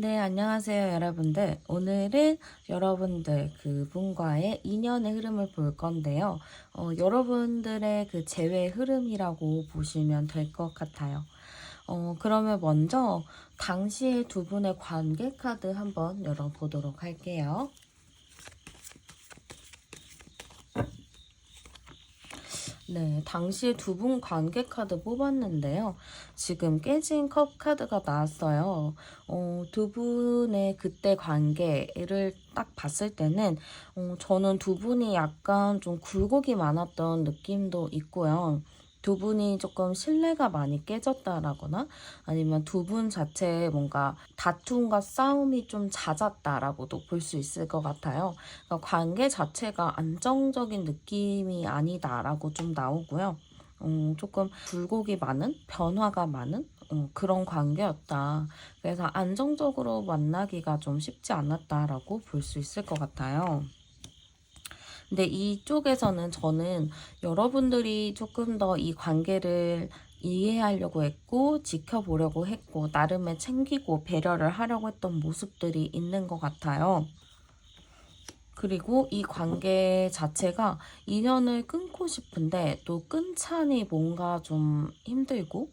네, 안녕하세요, 여러분들. 오늘은 여러분들 그분과의 인연의 흐름을 볼 건데요. 여러분들의 그 재회 흐름이라고 보시면 될 것 같아요. 그러면 먼저 당시의 두 분의 관계 카드 한번 열어보도록 할게요. 네, 당시에 두 분 관계 카드 뽑았는데요. 지금 깨진 컵 카드가 나왔어요. 두 분의 그때 관계를 딱 봤을 때는 저는 두 분이 약간 좀 굴곡이 많았던 느낌도 있고요. 두 분이 조금 신뢰가 많이 깨졌다라거나 아니면 두 분 자체에 뭔가 다툼과 싸움이 좀 잦았다라고도 볼 수 있을 것 같아요. 그러니까 관계 자체가 안정적인 느낌이 아니다라고 좀 나오고요. 조금 굴곡이 많은, 변화가 많은 그런 관계였다. 그래서 안정적으로 만나기가 좀 쉽지 않았다라고 볼 수 있을 것 같아요. 근데 이쪽에서는 저는 여러분들이 조금 더 이 관계를 이해하려고 했고, 지켜보려고 했고, 나름의 챙기고 배려를 하려고 했던 모습들이 있는 것 같아요. 그리고 이 관계 자체가 인연을 끊고 싶은데 또 끊자니 뭔가 좀 힘들고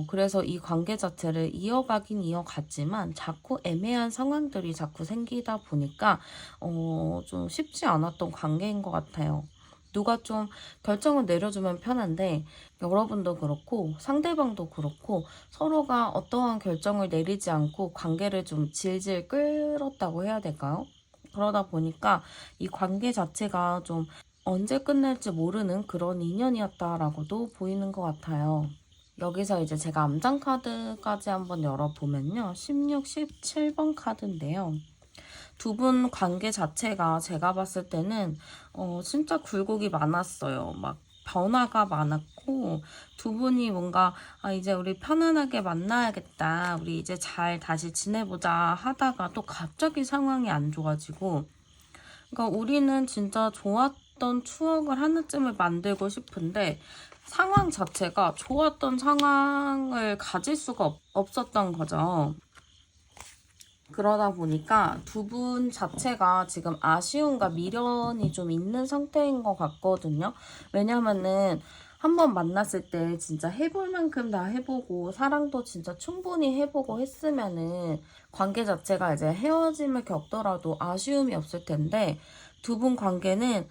그래서 이 관계 자체를 이어가긴 이어갔지만 자꾸 애매한 상황들이 자꾸 생기다 보니까 좀 쉽지 않았던 관계인 것 같아요. 누가 좀 결정을 내려주면 편한데 여러분도 그렇고 상대방도 그렇고 서로가 어떠한 결정을 내리지 않고 관계를 좀 질질 끌었다고 해야 될까요? 그러다 보니까 이 관계 자체가 좀 언제 끝날지 모르는 그런 인연이었다라고도 보이는 것 같아요. 여기서 이제 제가 암장 카드까지 한번 열어보면요. 16, 17번 카드인데요. 두 분 관계 자체가 제가 봤을 때는 진짜 굴곡이 많았어요. 막 변화가 많았고 두 분이 뭔가 이제 우리 편안하게 만나야겠다. 우리 이제 잘 다시 지내보자 하다가 또 갑자기 상황이 안 좋아지고 그러니까 우리는 진짜 좋았던 추억을 하나쯤을 만들고 싶은데 상황 자체가 좋았던 상황을 가질 수가 없었던 거죠. 그러다 보니까 두 분 자체가 지금 아쉬움과 미련이 좀 있는 상태인 것 같거든요. 왜냐면은 한번 만났을 때 진짜 해볼 만큼 다 해보고 사랑도 진짜 충분히 해보고 했으면은 관계 자체가 이제 헤어짐을 겪더라도 아쉬움이 없을 텐데 두 분 관계는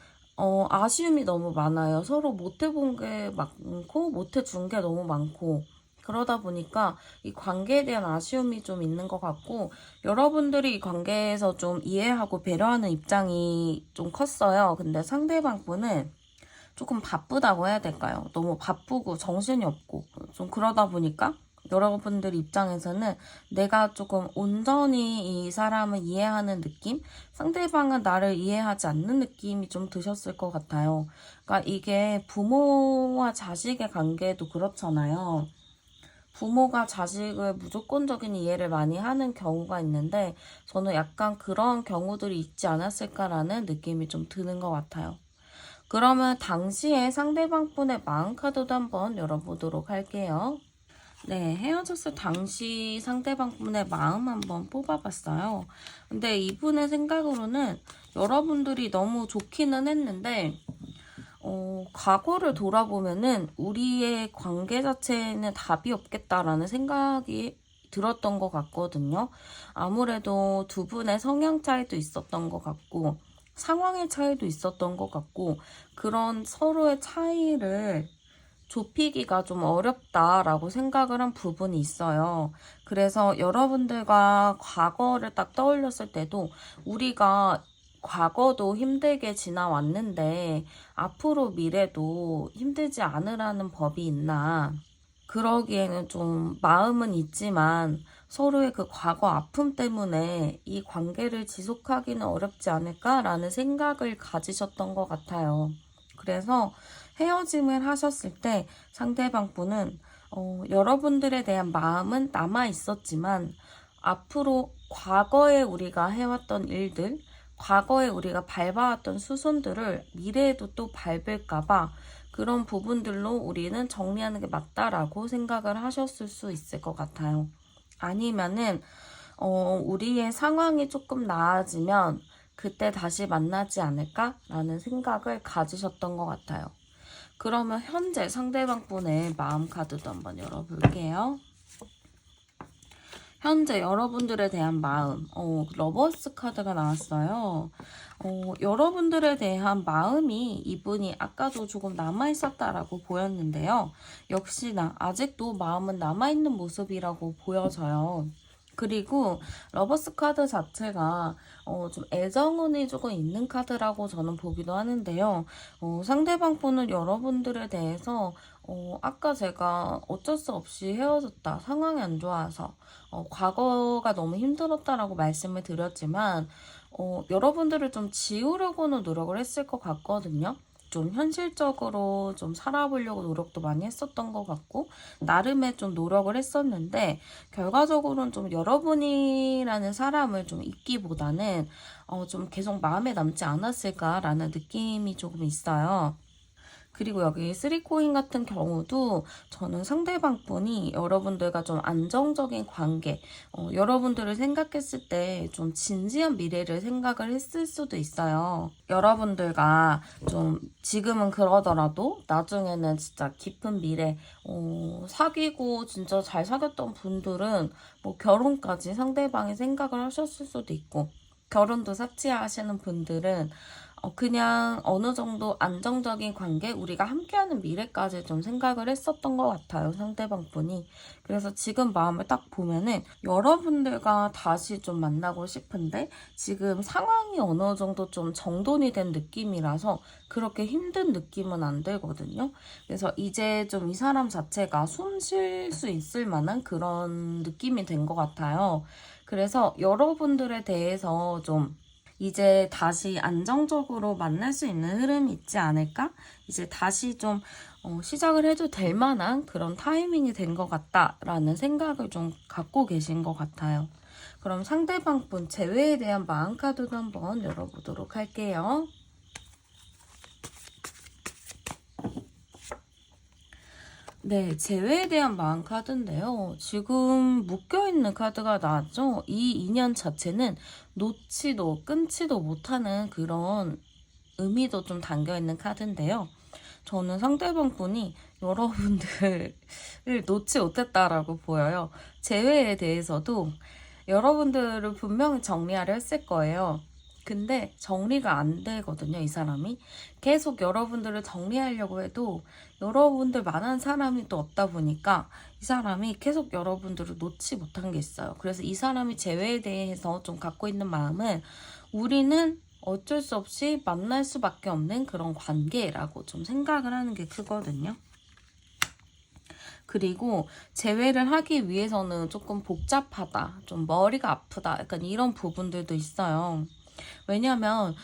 아쉬움이 너무 많아요. 서로 못 해본 게 많고 못 해준 게 너무 많고 그러다 보니까 이 관계에 대한 아쉬움이 좀 있는 것 같고 여러분들이 이 관계에서 좀 이해하고 배려하는 입장이 좀 컸어요. 근데 상대방 분은 조금 바쁘다고 해야 될까요? 너무 바쁘고 정신이 없고 좀 그러다 보니까 여러분들 입장에서는 내가 조금 온전히 이 사람을 이해하는 느낌? 상대방은 나를 이해하지 않는 느낌이 좀 드셨을 것 같아요. 그러니까 이게 부모와 자식의 관계도 그렇잖아요. 부모가 자식을 무조건적인 이해를 많이 하는 경우가 있는데 저는 약간 그런 경우들이 있지 않았을까라는 느낌이 좀 드는 것 같아요. 그러면 당시에 상대방 분의 마음 카드도 한번 열어보도록 할게요. 네, 헤어졌을 당시 상대방 분의 마음 한번 뽑아봤어요. 근데 이분의 생각으로는 여러분들이 너무 좋기는 했는데 과거를 돌아보면은 우리의 관계 자체에는 답이 없겠다라는 생각이 들었던 것 같거든요. 아무래도 두 분의 성향 차이도 있었던 것 같고, 상황의 차이도 있었던 것 같고, 그런 서로의 차이를 좁히기가 좀 어렵다라고 생각을 한 부분이 있어요. 그래서 여러분들과 과거를 딱 떠올렸을 때도 우리가 과거도 힘들게 지나왔는데 앞으로 미래도 힘들지 않으라는 법이 있나. 그러기에는 좀 마음은 있지만 서로의 그 과거 아픔 때문에 이 관계를 지속하기는 어렵지 않을까라는 생각을 가지셨던 것 같아요. 그래서 헤어짐을 하셨을 때 상대방 분은 여러분들에 대한 마음은 남아 있었지만 앞으로 과거에 우리가 해왔던 일들, 과거에 우리가 밟아왔던 수순들을 미래에도 또 밟을까봐 그런 부분들로 우리는 정리하는 게 맞다라고 생각을 하셨을 수 있을 것 같아요. 아니면은 우리의 상황이 조금 나아지면 그때 다시 만나지 않을까라는 생각을 가지셨던 것 같아요. 그러면 현재 상대방 분의 마음 카드도 한번 열어볼게요. 현재 여러분들에 대한 마음, 러버스 카드가 나왔어요. 여러분들에 대한 마음이 이분이 아까도 조금 남아있었다라고 보였는데요. 역시나 아직도 마음은 남아있는 모습이라고 보여져요. 그리고 러버스 카드 자체가 좀 애정운이 조금 있는 카드라고 저는 보기도 하는데요. 상대방 분은 여러분들에 대해서 아까 제가 어쩔 수 없이 헤어졌다, 상황이 안 좋아서 과거가 너무 힘들었다라고 말씀을 드렸지만 여러분들을 좀 지우려고는 노력을 했을 것 같거든요. 좀 현실적으로 좀 살아보려고 노력도 많이 했었던 것 같고 나름의 좀 노력을 했었는데 결과적으로는 좀 여러분이라는 사람을 좀 잊기보다는 좀 계속 마음에 남지 않았을까라는 느낌이 조금 있어요. 그리고 여기 3코인 같은 경우도 저는 상대방 분이 여러분들과 좀 안정적인 관계, 여러분들을 생각했을 때 좀 진지한 미래를 생각을 했을 수도 있어요. 여러분들과 좀 지금은 그러더라도 나중에는 진짜 깊은 미래, 사귀고 진짜 잘 사귀었던 분들은 뭐 결혼까지 상대방이 생각을 하셨을 수도 있고, 결혼도 삭제하시는 분들은 그냥 어느 정도 안정적인 관계, 우리가 함께하는 미래까지 좀 생각을 했었던 것 같아요, 상대방 분이. 그래서 지금 마음을 딱 보면은 여러분들과 다시 좀 만나고 싶은데 지금 상황이 어느 정도 좀 정돈이 된 느낌이라서 그렇게 힘든 느낌은 안 들거든요. 그래서 이제 좀 이 사람 자체가 숨 쉴 수 있을 만한 그런 느낌이 된 것 같아요. 그래서 여러분들에 대해서 좀 이제 다시 안정적으로 만날 수 있는 흐름이 있지 않을까? 이제 다시 좀 시작을 해도 될 만한 그런 타이밍이 된 것 같다라는 생각을 좀 갖고 계신 것 같아요. 그럼 상대방 분 재회에 대한 마음 카드도 한번 열어보도록 할게요. 네, 재회에 대한 마음 카드인데요. 지금 묶여있는 카드가 나왔죠? 이 인연 자체는 놓지도 끊지도 못하는 그런 의미도 좀 담겨있는 카드인데요. 저는 상대방 분이 여러분들을 놓지 못했다라고 보여요. 재회에 대해서도 여러분들을 분명히 정리하려 했을 거예요. 근데 정리가 안 되거든요, 이 사람이. 계속 여러분들을 정리하려고 해도 여러분들 만한 사람이 또 없다 보니까 이 사람이 계속 여러분들을 놓지 못한 게 있어요. 그래서 이 사람이 재회에 대해서 좀 갖고 있는 마음은 우리는 어쩔 수 없이 만날 수밖에 없는 그런 관계라고 좀 생각을 하는 게 크거든요. 그리고 재회를 하기 위해서는 조금 복잡하다, 좀 머리가 아프다, 약간 이런 부분들도 있어요. 왜냐면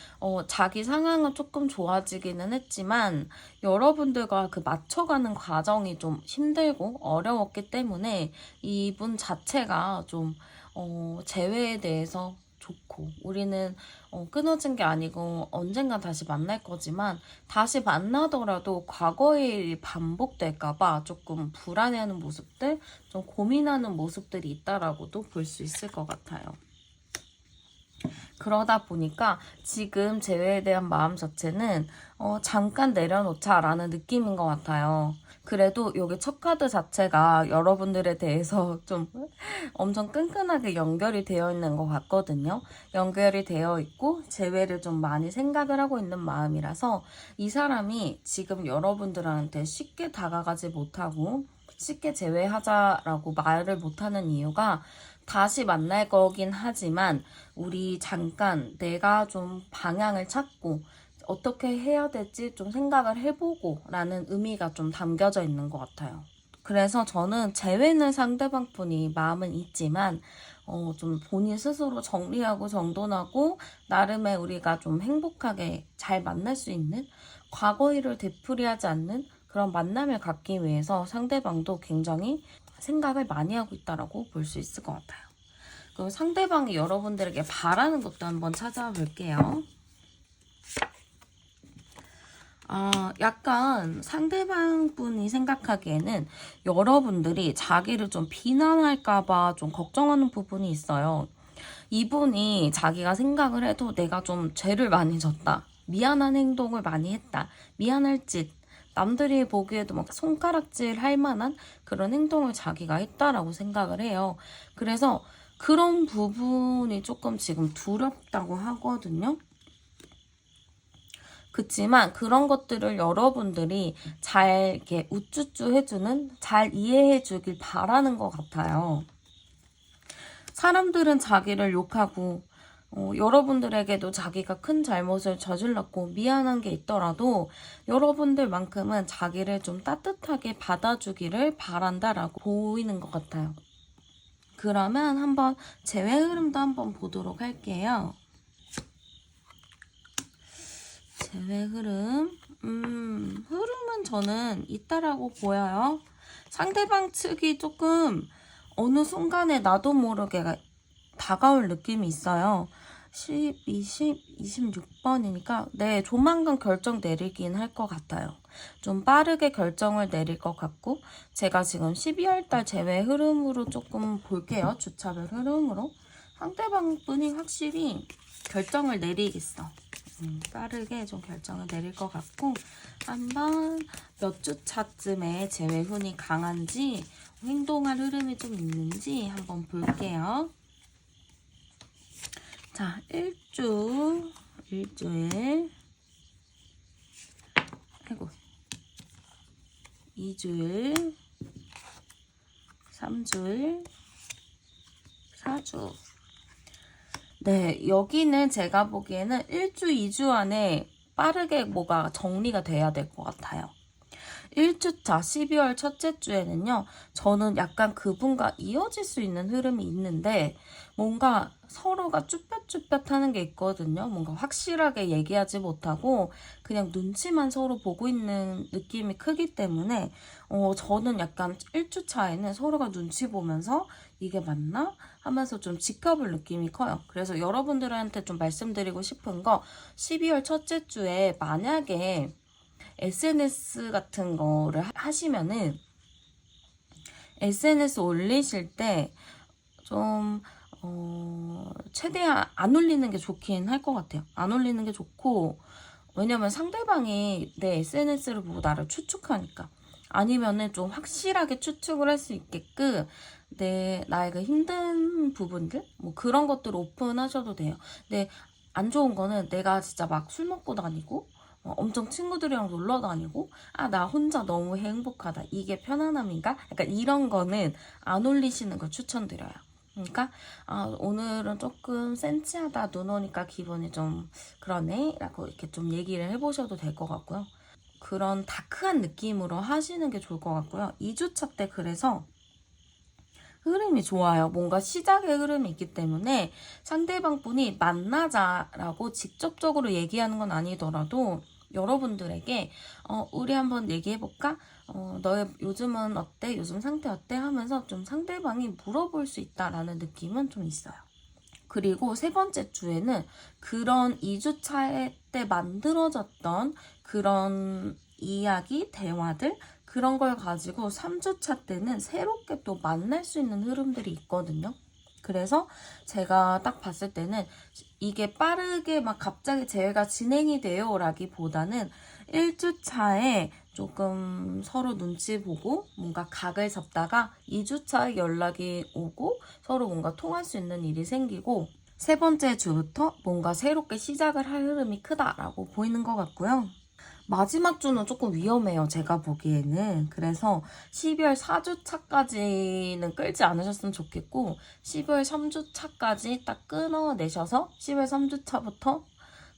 자기 상황은 조금 좋아지기는 했지만 여러분들과 그 맞춰가는 과정이 좀 힘들고 어려웠기 때문에 이분 자체가 좀 재회에 대해서 좋고 우리는 끊어진 게 아니고 언젠간 다시 만날 거지만 다시 만나더라도 과거의 일이 반복될까봐 조금 불안해하는 모습들, 좀 고민하는 모습들이 있다라고도 볼 수 있을 것 같아요. 그러다 보니까 지금 재회에 대한 마음 자체는 잠깐 내려놓자라는 느낌인 것 같아요. 그래도 여기 첫 카드 자체가 여러분들에 대해서 좀 엄청 끈끈하게 연결이 되어 있는 것 같거든요. 연결이 되어 있고 재회를 좀 많이 생각을 하고 있는 마음이라서 이 사람이 지금 여러분들한테 쉽게 다가가지 못하고 쉽게 재회하자라고 말을 못하는 이유가 다시 만날 거긴 하지만 우리 잠깐 내가 좀 방향을 찾고 어떻게 해야 될지 좀 생각을 해보고 라는 의미가 좀 담겨져 있는 것 같아요. 그래서 저는 재회는 상대방 분이 마음은 있지만 좀 본인 스스로 정리하고 정돈하고 나름의 우리가 좀 행복하게 잘 만날 수 있는 과거 일을 되풀이하지 않는 그런 만남을 갖기 위해서 상대방도 굉장히 생각을 많이 하고 있다고 볼 수 있을 것 같아요. 그리고 상대방이 여러분들에게 바라는 것도 한번 찾아볼게요. 약간 상대방 분이 생각하기에는 여러분들이 자기를 좀 비난할까봐 좀 걱정하는 부분이 있어요. 이분이 자기가 생각을 해도 내가 좀 죄를 많이 졌다. 미안한 행동을 많이 했다. 미안할 짓. 남들이 보기에도 막 손가락질 할 만한 그런 행동을 자기가 했다라고 생각을 해요. 그래서 그런 부분이 조금 지금 두렵다고 하거든요. 그치만 그런 것들을 여러분들이 잘 이렇게 우쭈쭈 해주는, 잘 이해해 주길 바라는 것 같아요. 사람들은 자기를 욕하고 여러분들에게도 자기가 큰 잘못을 저질렀고 미안한 게 있더라도 여러분들만큼은 자기를 좀 따뜻하게 받아주기를 바란다라고 보이는 것 같아요. 그러면 한번 재회 흐름도 한번 보도록 할게요. 재회 흐름. 흐름은 저는 있다라고 보여요. 상대방 측이 조금 어느 순간에 나도 모르게 다가올 느낌이 있어요. 10, 20, 26번이니까 네, 조만간 결정 내리긴 할 것 같아요. 좀 빠르게 결정을 내릴 것 같고 제가 지금 12월달 재회 흐름으로 조금 볼게요. 주차별 흐름으로. 상대방 분이 확실히 결정을 내리겠어. 빠르게 좀 결정을 내릴 것 같고 한번 몇 주 차쯤에 재회 운이 강한지 행동할 흐름이 좀 있는지 한번 볼게요. 자, 1주일, 아이고, 2주일, 3주일, 4주. 네, 여기는 제가 보기에는 1주, 2주 안에 빠르게 뭐가 정리가 돼야 될 것 같아요. 1주차 12월 첫째 주에는요. 저는 약간 그분과 이어질 수 있는 흐름이 있는데 뭔가 서로가 쭈뼛쭈뼛하는 게 있거든요. 뭔가 확실하게 얘기하지 못하고 그냥 눈치만 서로 보고 있는 느낌이 크기 때문에 저는 약간 1주차에는 서로가 눈치 보면서 이게 맞나? 하면서 좀 지켜볼 느낌이 커요. 그래서 여러분들한테 좀 말씀드리고 싶은 거 12월 첫째 주에 만약에 SNS 같은 거를 하시면은 SNS 올리실 때 좀 최대한 안 올리는 게 좋긴 할 것 같아요. 안 올리는 게 좋고 왜냐면 상대방이 내 SNS를 보고 나를 추측하니까 아니면은 좀 확실하게 추측을 할 수 있게끔 나의 그 힘든 부분들 뭐 그런 것들을 오픈하셔도 돼요. 근데 안 좋은 거는 내가 진짜 막 술 먹고 다니고 엄청 친구들이랑 놀러 다니고 나 혼자 너무 행복하다 이게 편안함인가? 약간 이런 거는 안 올리시는 걸 추천드려요. 그러니까 오늘은 조금 센치하다 눈 오니까 기분이 좀 그러네 라고 이렇게 좀 얘기를 해보셔도 될 것 같고요. 그런 다크한 느낌으로 하시는 게 좋을 것 같고요. 2주차 때 그래서 흐름이 좋아요. 뭔가 시작의 흐름이 있기 때문에 상대방 분이 만나자라고 직접적으로 얘기하는 건 아니더라도 여러분들에게 우리 한번 얘기해볼까? 너의 요즘은 어때? 요즘 상태 어때? 하면서 좀 상대방이 물어볼 수 있다라는 느낌은 좀 있어요. 그리고 세 번째 주에는 그런 2주차 때 만들어졌던 그런 이야기, 대화들 그런 걸 가지고 3주차 때는 새롭게 또 만날 수 있는 흐름들이 있거든요. 그래서 제가 딱 봤을 때는 이게 빠르게 막 갑자기 재회가 진행이 돼요 라기보다는 1주차에 조금 서로 눈치 보고 뭔가 각을 잡다가 2주차에 연락이 오고 서로 뭔가 통할 수 있는 일이 생기고 세 번째 주부터 뭔가 새롭게 시작을 할 흐름이 크다라고 보이는 것 같고요. 마지막 주는 조금 위험해요. 제가 보기에는. 그래서 12월 4주차까지는 끌지 않으셨으면 좋겠고 12월 3주차까지 딱 끊어내셔서 12월 3주차부터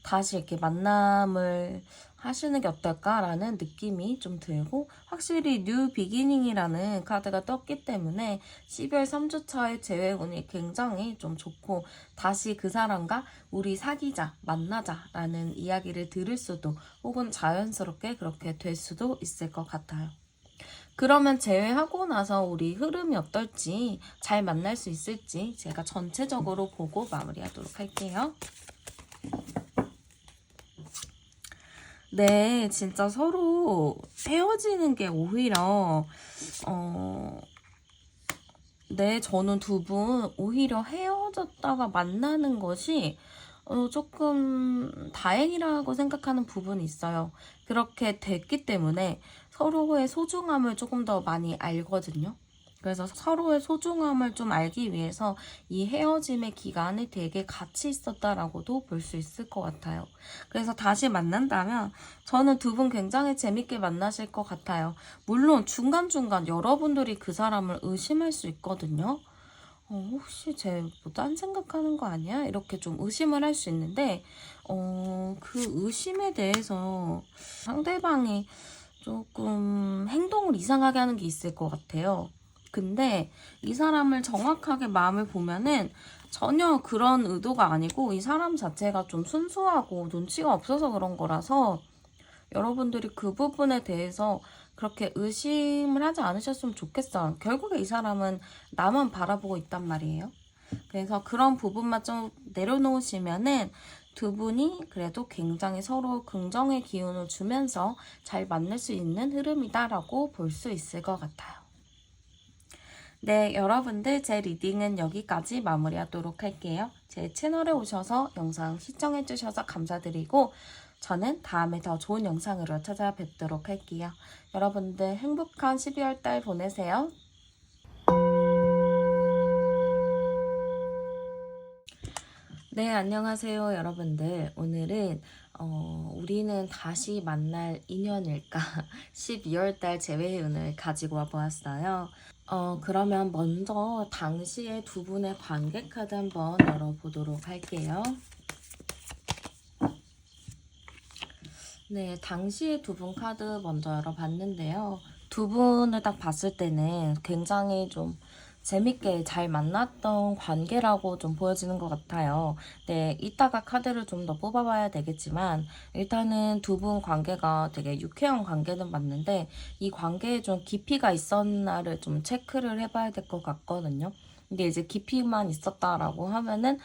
다시 이렇게 만남을 하시는 게 어떨까라는 느낌이 좀 들고 확실히 뉴 비기닝이라는 카드가 떴기 때문에 12월 3주차의 재회운이 굉장히 좀 좋고 다시 그 사람과 우리 사귀자, 만나자라는 이야기를 들을 수도 혹은 자연스럽게 그렇게 될 수도 있을 것 같아요. 그러면 제외하고 나서 우리 흐름이 어떨지 잘 만날 수 있을지 제가 전체적으로 보고 마무리하도록 할게요. 네, 진짜 서로 헤어지는 게 오히려, 어, 네, 저는 두 분 오히려 헤어졌다가 만나는 것이 조금 다행이라고 생각하는 부분이 있어요. 그렇게 됐기 때문에 서로의 소중함을 조금 더 많이 알거든요. 그래서 서로의 소중함을 좀 알기 위해서 이 헤어짐의 기간이 되게 같이 있었다라고도 볼 수 있을 것 같아요. 그래서 다시 만난다면 저는 두 분 굉장히 재밌게 만나실 것 같아요. 물론 중간중간 여러분들이 그 사람을 의심할 수 있거든요. 혹시 쟤 뭐 딴 생각하는 거 아니야? 이렇게 좀 의심을 할 수 있는데, 그 의심에 대해서 상대방이 조금 행동을 이상하게 하는 게 있을 것 같아요. 근데 이 사람을 정확하게 마음을 보면은 전혀 그런 의도가 아니고 이 사람 자체가 좀 순수하고 눈치가 없어서 그런 거라서 여러분들이 그 부분에 대해서 그렇게 의심을 하지 않으셨으면 좋겠어요. 결국에 이 사람은 나만 바라보고 있단 말이에요. 그래서 그런 부분만 좀 내려놓으시면은 두 분이 그래도 굉장히 서로 긍정의 기운을 주면서 잘 만날 수 있는 흐름이다라고 볼 수 있을 것 같아요. 네, 여러분들 제 리딩은 여기까지 마무리하도록 할게요. 제 채널에 오셔서 영상 시청해주셔서 감사드리고 저는 다음에 더 좋은 영상으로 찾아뵙도록 할게요. 여러분들 행복한 12월 달 보내세요. 네, 안녕하세요, 여러분들. 오늘은 우리는 다시 만날 인연일까? 12월 달 재회운을 가지고 와보았어요. 그러면 먼저 당시의 두 분의 관계 카드 한번 열어보도록 할게요. 네, 당시의 두 분 카드 먼저 열어봤는데요. 두 분을 딱 봤을 때는 굉장히 좀 재밌게 잘 만났던 관계라고 좀 보여지는 것 같아요. 네, 이따가 카드를 좀 더 뽑아봐야 되겠지만 일단은 두 분 관계가 되게 유쾌한 관계는 맞는데 이 관계에 좀 깊이가 있었나를 좀 체크를 해봐야 될 것 같거든요. 근데 이제 깊이만 있었다라고 하면은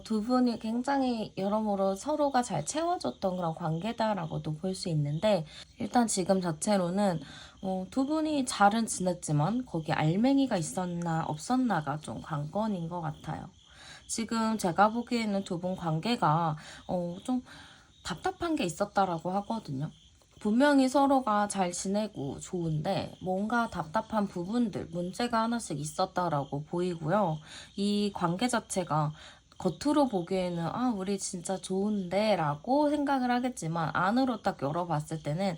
두 분이 굉장히 여러모로 서로가 잘 채워줬던 그런 관계다라고도 볼 수 있는데 일단 지금 자체로는 두 분이 잘은 지냈지만 거기 알맹이가 있었나 없었나가 좀 관건인 것 같아요. 지금 제가 보기에는 두 분 관계가 좀 답답한 게 있었다라고 하거든요. 분명히 서로가 잘 지내고 좋은데 뭔가 답답한 부분들, 문제가 하나씩 있었다라고 보이고요. 이 관계 자체가 겉으로 보기에는 우리 진짜 좋은데 라고 생각을 하겠지만 안으로 딱 열어봤을 때는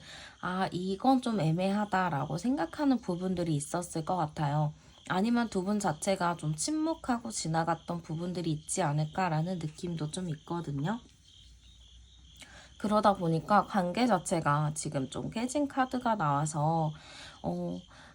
이건 좀 애매하다라고 생각하는 부분들이 있었을 것 같아요. 아니면 두 분 자체가 좀 침묵하고 지나갔던 부분들이 있지 않을까라는 느낌도 좀 있거든요. 그러다 보니까 관계 자체가 지금 좀 깨진 카드가 나와서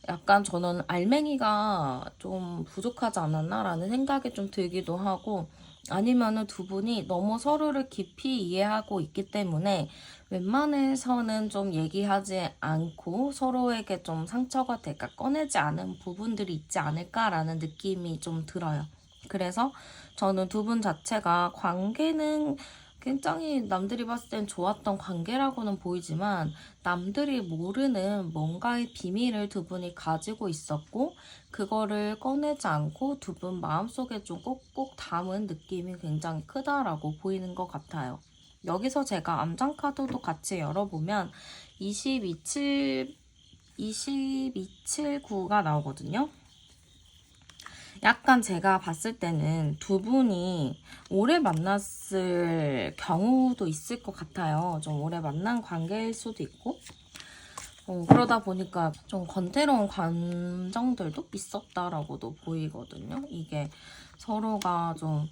약간 저는 알맹이가 좀 부족하지 않았나라는 생각이 좀 들기도 하고 아니면은 두 분이 너무 서로를 깊이 이해하고 있기 때문에 웬만해서는 좀 얘기하지 않고 서로에게 좀 상처가 될까 꺼내지 않은 부분들이 있지 않을까라는 느낌이 좀 들어요. 그래서 저는 두 분 자체가 관계는 굉장히 남들이 봤을 땐 좋았던 관계라고는 보이지만 남들이 모르는 뭔가의 비밀을 두 분이 가지고 있었고 그거를 꺼내지 않고 두 분 마음속에 좀 꼭꼭 담은 느낌이 굉장히 크다라고 보이는 것 같아요. 여기서 제가 암장 카드도 같이 열어보면 2279가 나오거든요. 약간 제가 봤을 때는 두 분이 오래 만났을 경우도 있을 것 같아요. 좀 오래 만난 관계일 수도 있고. 그러다 보니까 좀 권태로운 감정들도 있었다라고도 보이거든요. 이게 서로가 좀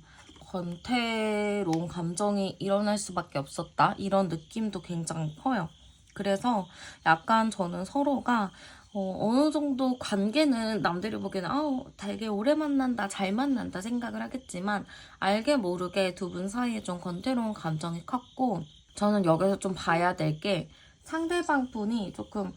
권태로운 감정이 일어날 수밖에 없었다. 이런 느낌도 굉장히 커요. 그래서 약간 저는 서로가 어느 정도 관계는 남들이 보기에는 되게 오래 만난다, 잘 만난다 생각을 하겠지만 알게 모르게 두 분 사이에 좀 권태로운 감정이 컸고 저는 여기서 좀 봐야 될 게 상대방 분이 조금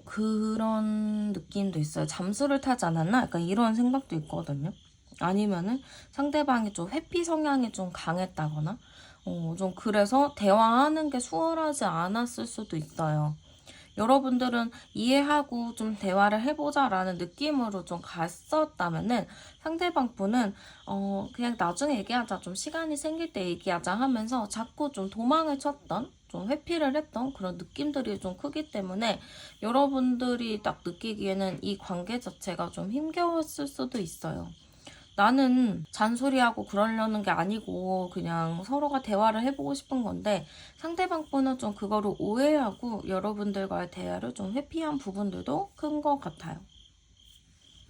그런 느낌도 있어요. 잠수를 타지 않았나? 약간 이런 생각도 있거든요. 아니면은 상대방이 좀 회피 성향이 좀 강했다거나 좀 그래서 대화하는 게 수월하지 않았을 수도 있어요. 여러분들은 이해하고 좀 대화를 해보자라는 느낌으로 좀 갔었다면은 상대방 분은 그냥 나중에 얘기하자, 좀 시간이 생길 때 얘기하자 하면서 자꾸 좀 도망을 쳤던, 좀 회피를 했던 그런 느낌들이 좀 크기 때문에 여러분들이 딱 느끼기에는 이 관계 자체가 좀 힘겨웠을 수도 있어요. 나는 잔소리하고 그러려는 게 아니고 그냥 서로가 대화를 해보고 싶은 건데 상대방 분은 좀 그거를 오해하고 여러분들과의 대화를 좀 회피한 부분들도 큰 것 같아요.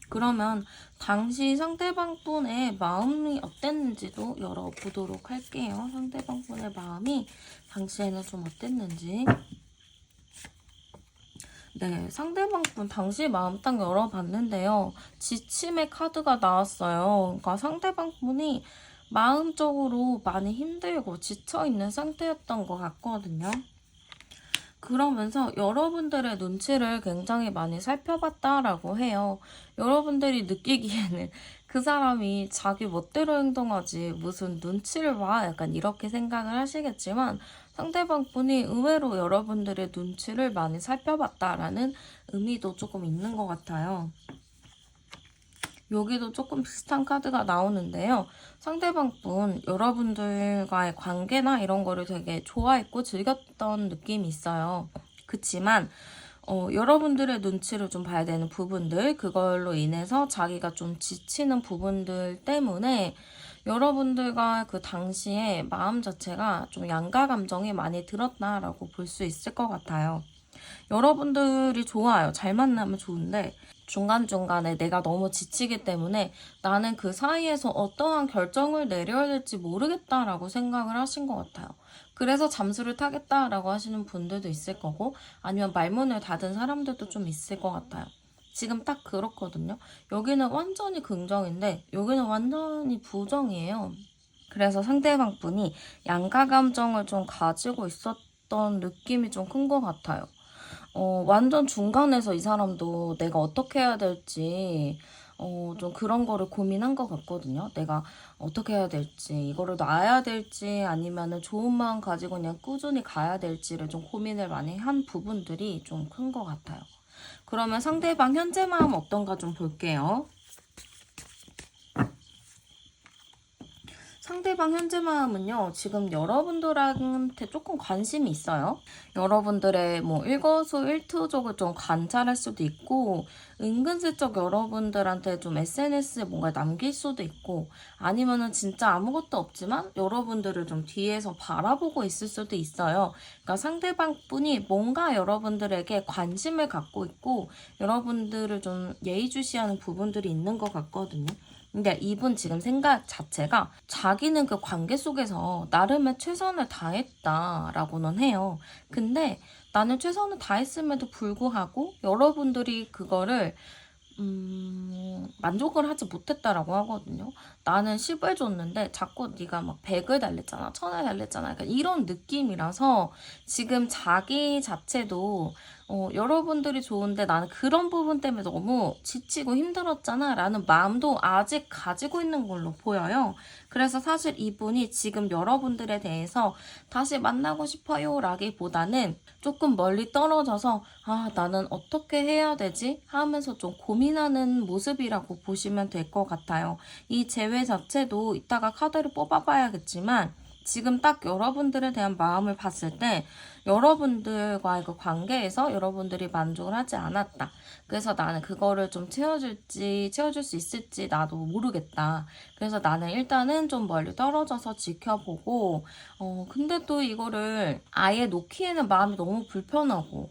그러면 당시 상대방 분의 마음이 어땠는지도 열어보도록 할게요. 상대방 분의 마음이 당시에는 좀 어땠는지. 네, 상대방 분 당시 마음 딱 열어봤는데요. 지침의 카드가 나왔어요. 그러니까 상대방 분이 마음적으로 많이 힘들고 지쳐있는 상태였던 것 같거든요. 그러면서 여러분들의 눈치를 굉장히 많이 살펴봤다라고 해요. 여러분들이 느끼기에는 그 사람이 자기 멋대로 행동하지 무슨 눈치를 봐, 약간 이렇게 생각을 하시겠지만 상대방 분이 의외로 여러분들의 눈치를 많이 살펴봤다라는 의미도 조금 있는 것 같아요. 여기도 조금 비슷한 카드가 나오는데요. 상대방 분, 여러분들과의 관계나 이런 거를 되게 좋아했고 즐겼던 느낌이 있어요. 그치만 여러분들의 눈치를 좀 봐야 되는 부분들, 그걸로 인해서 자기가 좀 지치는 부분들 때문에 여러분들과 그 당시에 마음 자체가 좀 양가 감정이 많이 들었다라고 볼 수 있을 것 같아요. 여러분들이 좋아요. 잘 만나면 좋은데 중간중간에 내가 너무 지치기 때문에 나는 그 사이에서 어떠한 결정을 내려야 될지 모르겠다라고 생각을 하신 것 같아요. 그래서 잠수를 타겠다라고 하시는 분들도 있을 거고 아니면 말문을 닫은 사람들도 좀 있을 것 같아요. 지금 딱 그렇거든요. 여기는 완전히 긍정인데 여기는 완전히 부정이에요. 그래서 상대방 분이 양가 감정을 좀 가지고 있었던 느낌이 좀 큰 것 같아요. 완전 중간에서 이 사람도 내가 어떻게 해야 될지, 좀 그런 거를 고민한 것 같거든요. 내가 어떻게 해야 될지, 이거를 놔야 될지, 아니면은 좋은 마음 가지고 그냥 꾸준히 가야 될지를 좀 고민을 많이 한 부분들이 좀 큰 것 같아요. 그러면 상대방 현재 마음 어떤가 좀 볼게요. 상대방 현재 마음은요, 지금 여러분들한테 조금 관심이 있어요. 여러분들의 뭐 일거수일투족을 좀 관찰할 수도 있고, 은근슬쩍 여러분들한테 좀 SNS에 뭔가 남길 수도 있고, 아니면은 진짜 아무것도 없지만 여러분들을 좀 뒤에서 바라보고 있을 수도 있어요. 그러니까 상대방 분이 뭔가 여러분들에게 관심을 갖고 있고, 여러분들을 좀 예의주시하는 부분들이 있는 것 같거든요. 근데 이분 지금 생각 자체가 자기는 그 관계 속에서 나름의 최선을 다했다라고는 해요. 근데 나는 최선을 다했음에도 불구하고 여러분들이 그거를 만족을 하지 못했다라고 하거든요. 나는 10을 줬는데 자꾸 네가 막 100을 달랬잖아, 1000을 달랬잖아. 약간 이런 느낌이라서 지금 자기 자체도 여러분들이 좋은데 나는 그런 부분 때문에 너무 지치고 힘들었잖아 라는 마음도 아직 가지고 있는 걸로 보여요. 그래서 사실 이분이 지금 여러분들에 대해서 다시 만나고 싶어요 라기보다는 조금 멀리 떨어져서 나는 어떻게 해야 되지? 하면서 좀 고민하는 모습이라고 보시면 될 것 같아요. 이 재회 자체도 이따가 카드를 뽑아봐야겠지만 지금 딱 여러분들에 대한 마음을 봤을 때 여러분들과의 그 관계에서 여러분들이 만족을 하지 않았다. 그래서 나는 그거를 좀 채워줄 수 있을지 나도 모르겠다. 그래서 나는 일단은 좀 멀리 떨어져서 지켜보고, 근데 또 이거를 아예 놓기에는 마음이 너무 불편하고,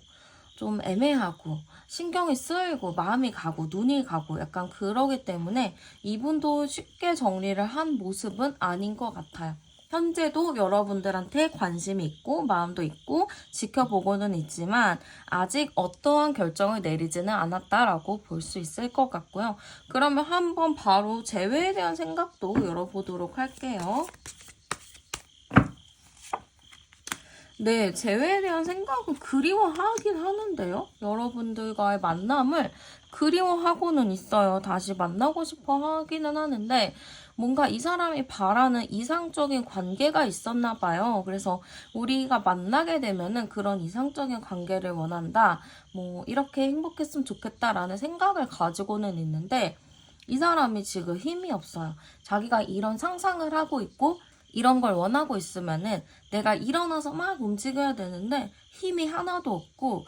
좀 애매하고, 신경이 쓰이고, 마음이 가고, 눈이 가고, 약간 그러기 때문에 이분도 쉽게 정리를 한 모습은 아닌 것 같아요. 현재도 여러분들한테 관심이 있고 마음도 있고 지켜보고는 있지만 아직 어떠한 결정을 내리지는 않았다라고 볼 수 있을 것 같고요. 그러면 한번 바로 재회에 대한 생각도 열어보도록 할게요. 네, 재회에 대한 생각은 그리워하긴 하는데요. 여러분들과의 만남을 그리워하고는 있어요. 다시 만나고 싶어 하기는 하는데 뭔가 이 사람이 바라는 이상적인 관계가 있었나 봐요. 그래서 우리가 만나게 되면은 그런 이상적인 관계를 원한다. 뭐 이렇게 행복했으면 좋겠다라는 생각을 가지고는 있는데 이 사람이 지금 힘이 없어요. 자기가 이런 상상을 하고 있고 이런 걸 원하고 있으면은 내가 일어나서 막 움직여야 되는데 힘이 하나도 없고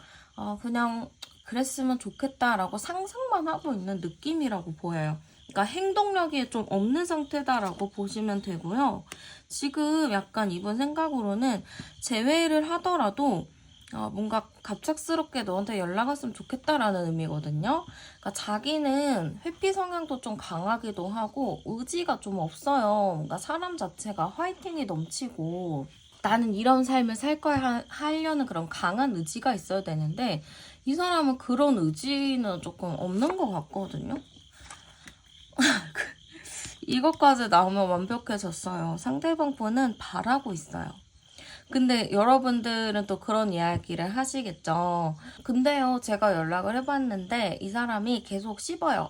그냥 그랬으면 좋겠다라고 상상만 하고 있는 느낌이라고 보여요. 그러니까 행동력이 좀 없는 상태다라고 보시면 되고요. 지금 약간 이분 생각으로는 재회를 하더라도 뭔가 갑작스럽게 너한테 연락 왔으면 좋겠다라는 의미거든요. 그러니까 자기는 회피 성향도 좀 강하기도 하고 의지가 좀 없어요. 뭔가 사람 자체가 화이팅이 넘치고 나는 이런 삶을 살 거야 하려는 그런 강한 의지가 있어야 되는데 이 사람은 그런 의지는 조금 없는 것 같거든요. 이것까지 나오면 완벽해졌어요. 상대방 분은 바라고 있어요. 근데 여러분들은 또 그런 이야기를 하시겠죠. 근데요, 제가 연락을 해봤는데 이 사람이 계속 씹어요.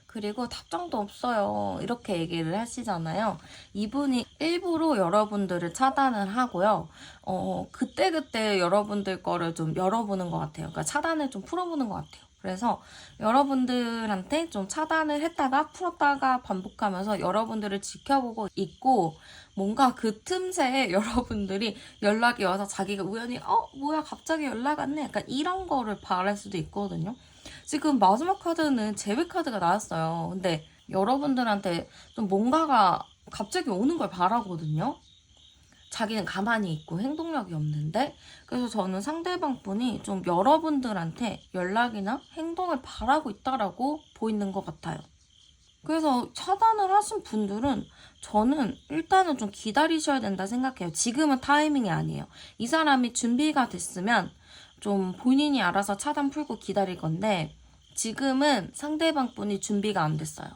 그리고 답장도 없어요. 이렇게 얘기를 하시잖아요. 이분이 일부러 여러분들을 차단을 하고요. 그때그때 여러분들 거를 좀 열어보는 것 같아요. 그러니까 차단을 좀 풀어보는 것 같아요. 그래서 여러분들한테 좀 차단을 했다가 풀었다가 반복하면서 여러분들을 지켜보고 있고 뭔가 그 틈새에 여러분들이 연락이 와서 자기가 우연히 뭐야 갑자기 연락 왔네 약간 이런 거를 바랄 수도 있거든요. 지금 마지막 카드는 제외 카드가 나왔어요. 근데 여러분들한테 좀 뭔가가 갑자기 오는 걸 바라거든요. 자기는 가만히 있고 행동력이 없는데 그래서 저는 상대방 분이 좀 여러분들한테 연락이나 행동을 바라고 있다라고 보이는 것 같아요. 그래서 차단을 하신 분들은 저는 일단은 좀 기다리셔야 된다 생각해요. 지금은 타이밍이 아니에요. 이 사람이 준비가 됐으면 좀 본인이 알아서 차단 풀고 기다릴 건데 지금은 상대방 분이 준비가 안 됐어요.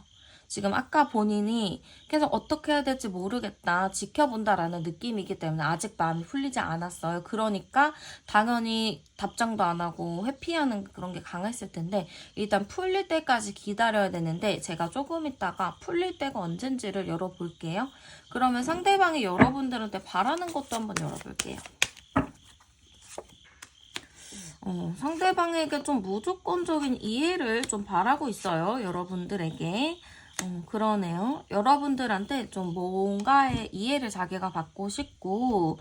지금 아까 본인이 계속 어떻게 해야 될지 모르겠다, 지켜본다라는 느낌이기 때문에 아직 마음이 풀리지 않았어요. 그러니까 당연히 답장도 안 하고 회피하는 그런 게 강했을 텐데 일단 풀릴 때까지 기다려야 되는데 제가 조금 있다가 풀릴 때가 언젠지를 열어볼게요. 그러면 상대방이 여러분들한테 바라는 것도 한번 열어볼게요. 상대방에게 좀 무조건적인 이해를 좀 바라고 있어요. 여러분들에게. 그러네요. 여러분들한테 좀 뭔가의 이해를 자기가 받고 싶고,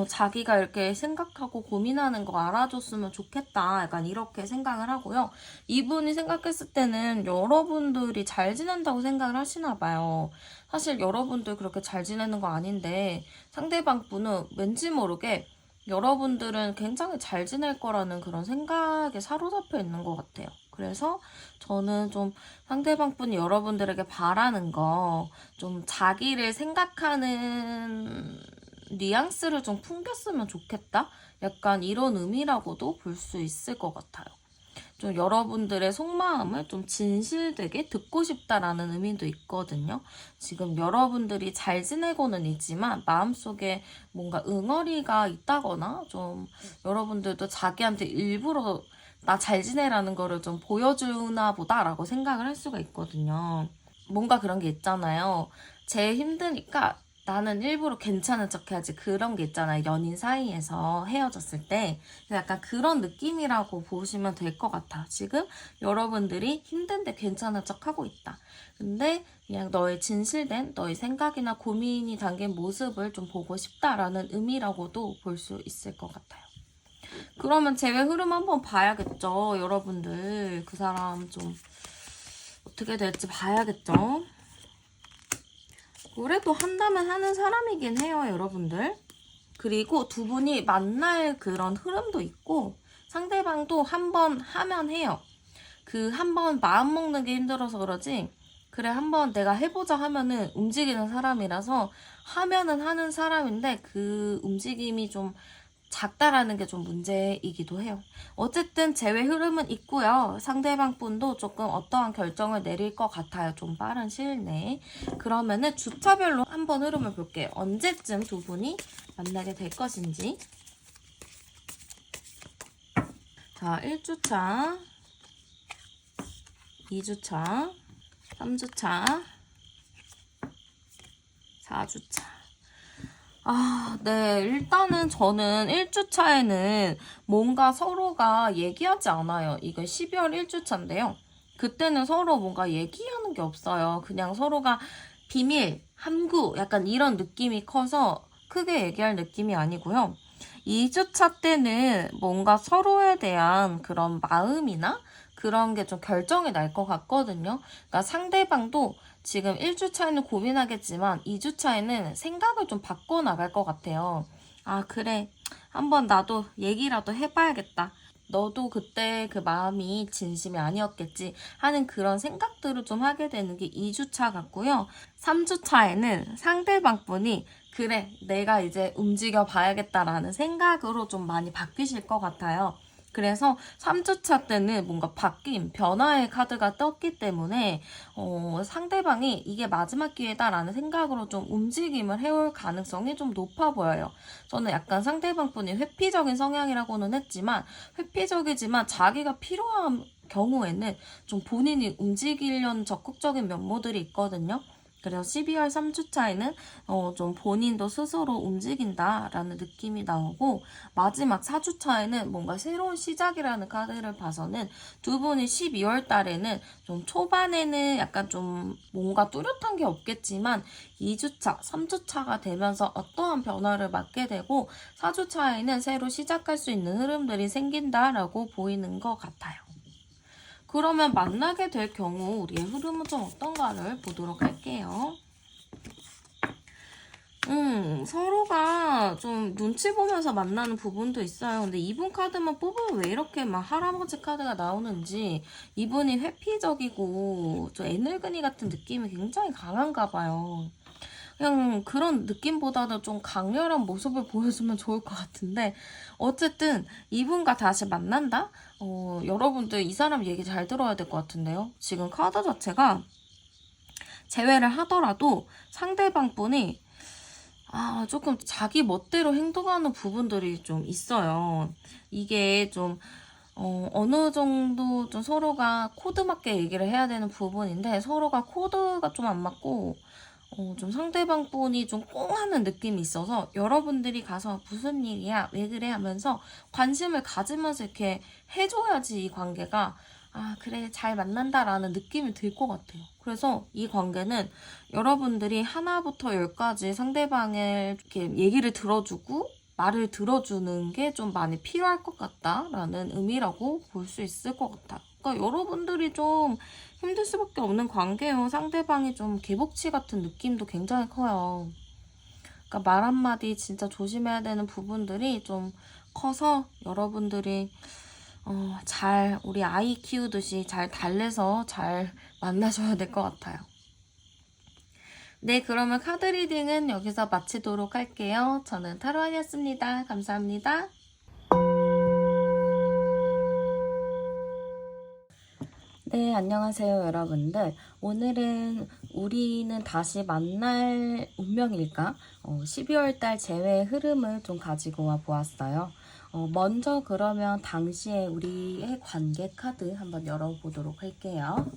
자기가 이렇게 생각하고 고민하는 거 알아줬으면 좋겠다. 약간 이렇게 생각을 하고요. 이분이 생각했을 때는 여러분들이 잘 지낸다고 생각을 하시나 봐요. 사실 여러분들 그렇게 잘 지내는 거 아닌데, 상대방 분은 왠지 모르게 여러분들은 굉장히 잘 지낼 거라는 그런 생각에 사로잡혀 있는 것 같아요. 그래서 저는 좀 상대방 분이 여러분들에게 바라는 거, 좀 자기를 생각하는 뉘앙스를 좀 풍겼으면 좋겠다? 약간 이런 의미라고도 볼 수 있을 것 같아요. 좀 여러분들의 속마음을 좀 진실되게 듣고 싶다라는 의미도 있거든요. 지금 여러분들이 잘 지내고는 있지만 마음속에 뭔가 응어리가 있다거나 좀 여러분들도 자기한테 일부러 나 잘 지내라는 거를 좀 보여주나 보다라고 생각을 할 수가 있거든요. 뭔가 그런 게 있잖아요. 제 힘드니까 나는 일부러 괜찮은 척 해야지 그런 게 있잖아요. 연인 사이에서 헤어졌을 때. 약간 그런 느낌이라고 보시면 될 것 같아. 지금 여러분들이 힘든데 괜찮은 척 하고 있다. 근데 그냥 너의 진실된 너의 생각이나 고민이 담긴 모습을 좀 보고 싶다라는 의미라고도 볼 수 있을 것 같아요. 그러면 제외 흐름 한번 봐야겠죠. 여러분들 그 사람 좀 어떻게 될지 봐야겠죠. 그래도 한다면 하는 사람이긴 해요, 여러분들. 그리고 두 분이 만날 그런 흐름도 있고 상대방도 한 번 하면 해요. 그 한 번 마음 먹는 게 힘들어서 그러지 그래 한번 내가 해보자 하면은 움직이는 사람이라서 하면은 하는 사람인데 그 움직임이 좀 작다라는 게 좀 문제이기도 해요. 어쨌든 제외 흐름은 있고요. 상대방 분도 조금 어떠한 결정을 내릴 것 같아요. 좀 빠른 시일 내에. 그러면은 주차별로 한번 흐름을 볼게요. 언제쯤 두 분이 만나게 될 것인지. 자, 1주차, 2주차, 3주차, 4주차. 네. 일단은 저는 1주차에는 뭔가 서로가 얘기하지 않아요. 이거 12월 1주차인데요. 그때는 서로 뭔가 얘기하는 게 없어요. 그냥 서로가 비밀, 함구, 약간 이런 느낌이 커서 크게 얘기할 느낌이 아니고요. 2주차 때는 뭔가 서로에 대한 그런 마음이나 그런 게 좀 결정이 날 것 같거든요. 그러니까 상대방도 지금 1주차에는 고민하겠지만 2주차에는 생각을 좀 바꿔 나갈 것 같아요. 아, 그래. 한번 나도 얘기라도 해봐야겠다. 너도 그때 그 마음이 진심이 아니었겠지 하는 그런 생각들을 좀 하게 되는 게 2주차 같고요. 3주차에는 상대방 분이 그래, 내가 이제 움직여 봐야겠다라는 생각으로 좀 많이 바뀌실 것 같아요. 그래서 3주차 때는 뭔가 바뀐 변화의 카드가 떴기 때문에 상대방이 이게 마지막 기회다라는 생각으로 좀 움직임을 해올 가능성이 좀 높아 보여요. 저는 약간 상대방 분이 회피적인 성향이라고는 했지만 회피적이지만 자기가 필요한 경우에는 좀 본인이 움직이려는 적극적인 면모들이 있거든요. 그래서 12월 3주차에는 좀 본인도 스스로 움직인다라는 느낌이 나오고 마지막 4주차에는 뭔가 새로운 시작이라는 카드를 봐서는 두 분이 12월 달에는 좀 초반에는 약간 좀 뭔가 뚜렷한 게 없겠지만 2주차, 3주차가 되면서 어떠한 변화를 맞게 되고 4주차에는 새로 시작할 수 있는 흐름들이 생긴다라고 보이는 것 같아요. 그러면 만나게 될 경우 우리의 흐름은 좀 어떤가를 보도록 할게요. 서로가 좀 눈치 보면서 만나는 부분도 있어요. 근데 이분 카드만 뽑으면 왜 이렇게 막 할아버지 카드가 나오는지 이분이 회피적이고 좀 애늙은이 같은 느낌이 굉장히 강한가 봐요. 그냥 그런 느낌보다는 좀 강렬한 모습을 보여주면 좋을 것 같은데 어쨌든 이분과 다시 만난다? 여러분들 이 사람 얘기 잘 들어야 될 것 같은데요. 지금 카드 자체가 제외를 하더라도 상대방 분이 조금 자기 멋대로 행동하는 부분들이 좀 있어요. 이게 좀 어느 정도 좀 서로가 코드 맞게 얘기를 해야 되는 부분인데 서로가 코드가 좀 안 맞고 좀 상대방 분이 좀 꽁하는 느낌이 있어서 여러분들이 가서 무슨 일이야? 왜 그래? 하면서 관심을 가지면서 이렇게 해줘야지 이 관계가 그래, 잘 만난다라는 느낌이 들 것 같아요. 그래서 이 관계는 여러분들이 하나부터 열까지 상대방의 이렇게 얘기를 들어주고 말을 들어주는 게 좀 많이 필요할 것 같다라는 의미라고 볼 수 있을 것 같아요. 그러니까 여러분들이 좀 힘들 수밖에 없는 관계예요. 상대방이 좀 개복치 같은 느낌도 굉장히 커요. 그러니까 말 한마디 진짜 조심해야 되는 부분들이 좀 커서 여러분들이 잘 우리 아이 키우듯이 잘 달래서 잘 만나셔야 될 것 같아요. 네, 그러면 카드 리딩은 여기서 마치도록 할게요. 저는 타로안이었습니다. 감사합니다. 네, 안녕하세요, 여러분들. 오늘은 우리는 다시 만날 운명일까? 12월달 재회의 흐름을 좀 가지고 와 보았어요. 먼저 그러면 당시에 우리의 관계 카드 한번 열어보도록 할게요.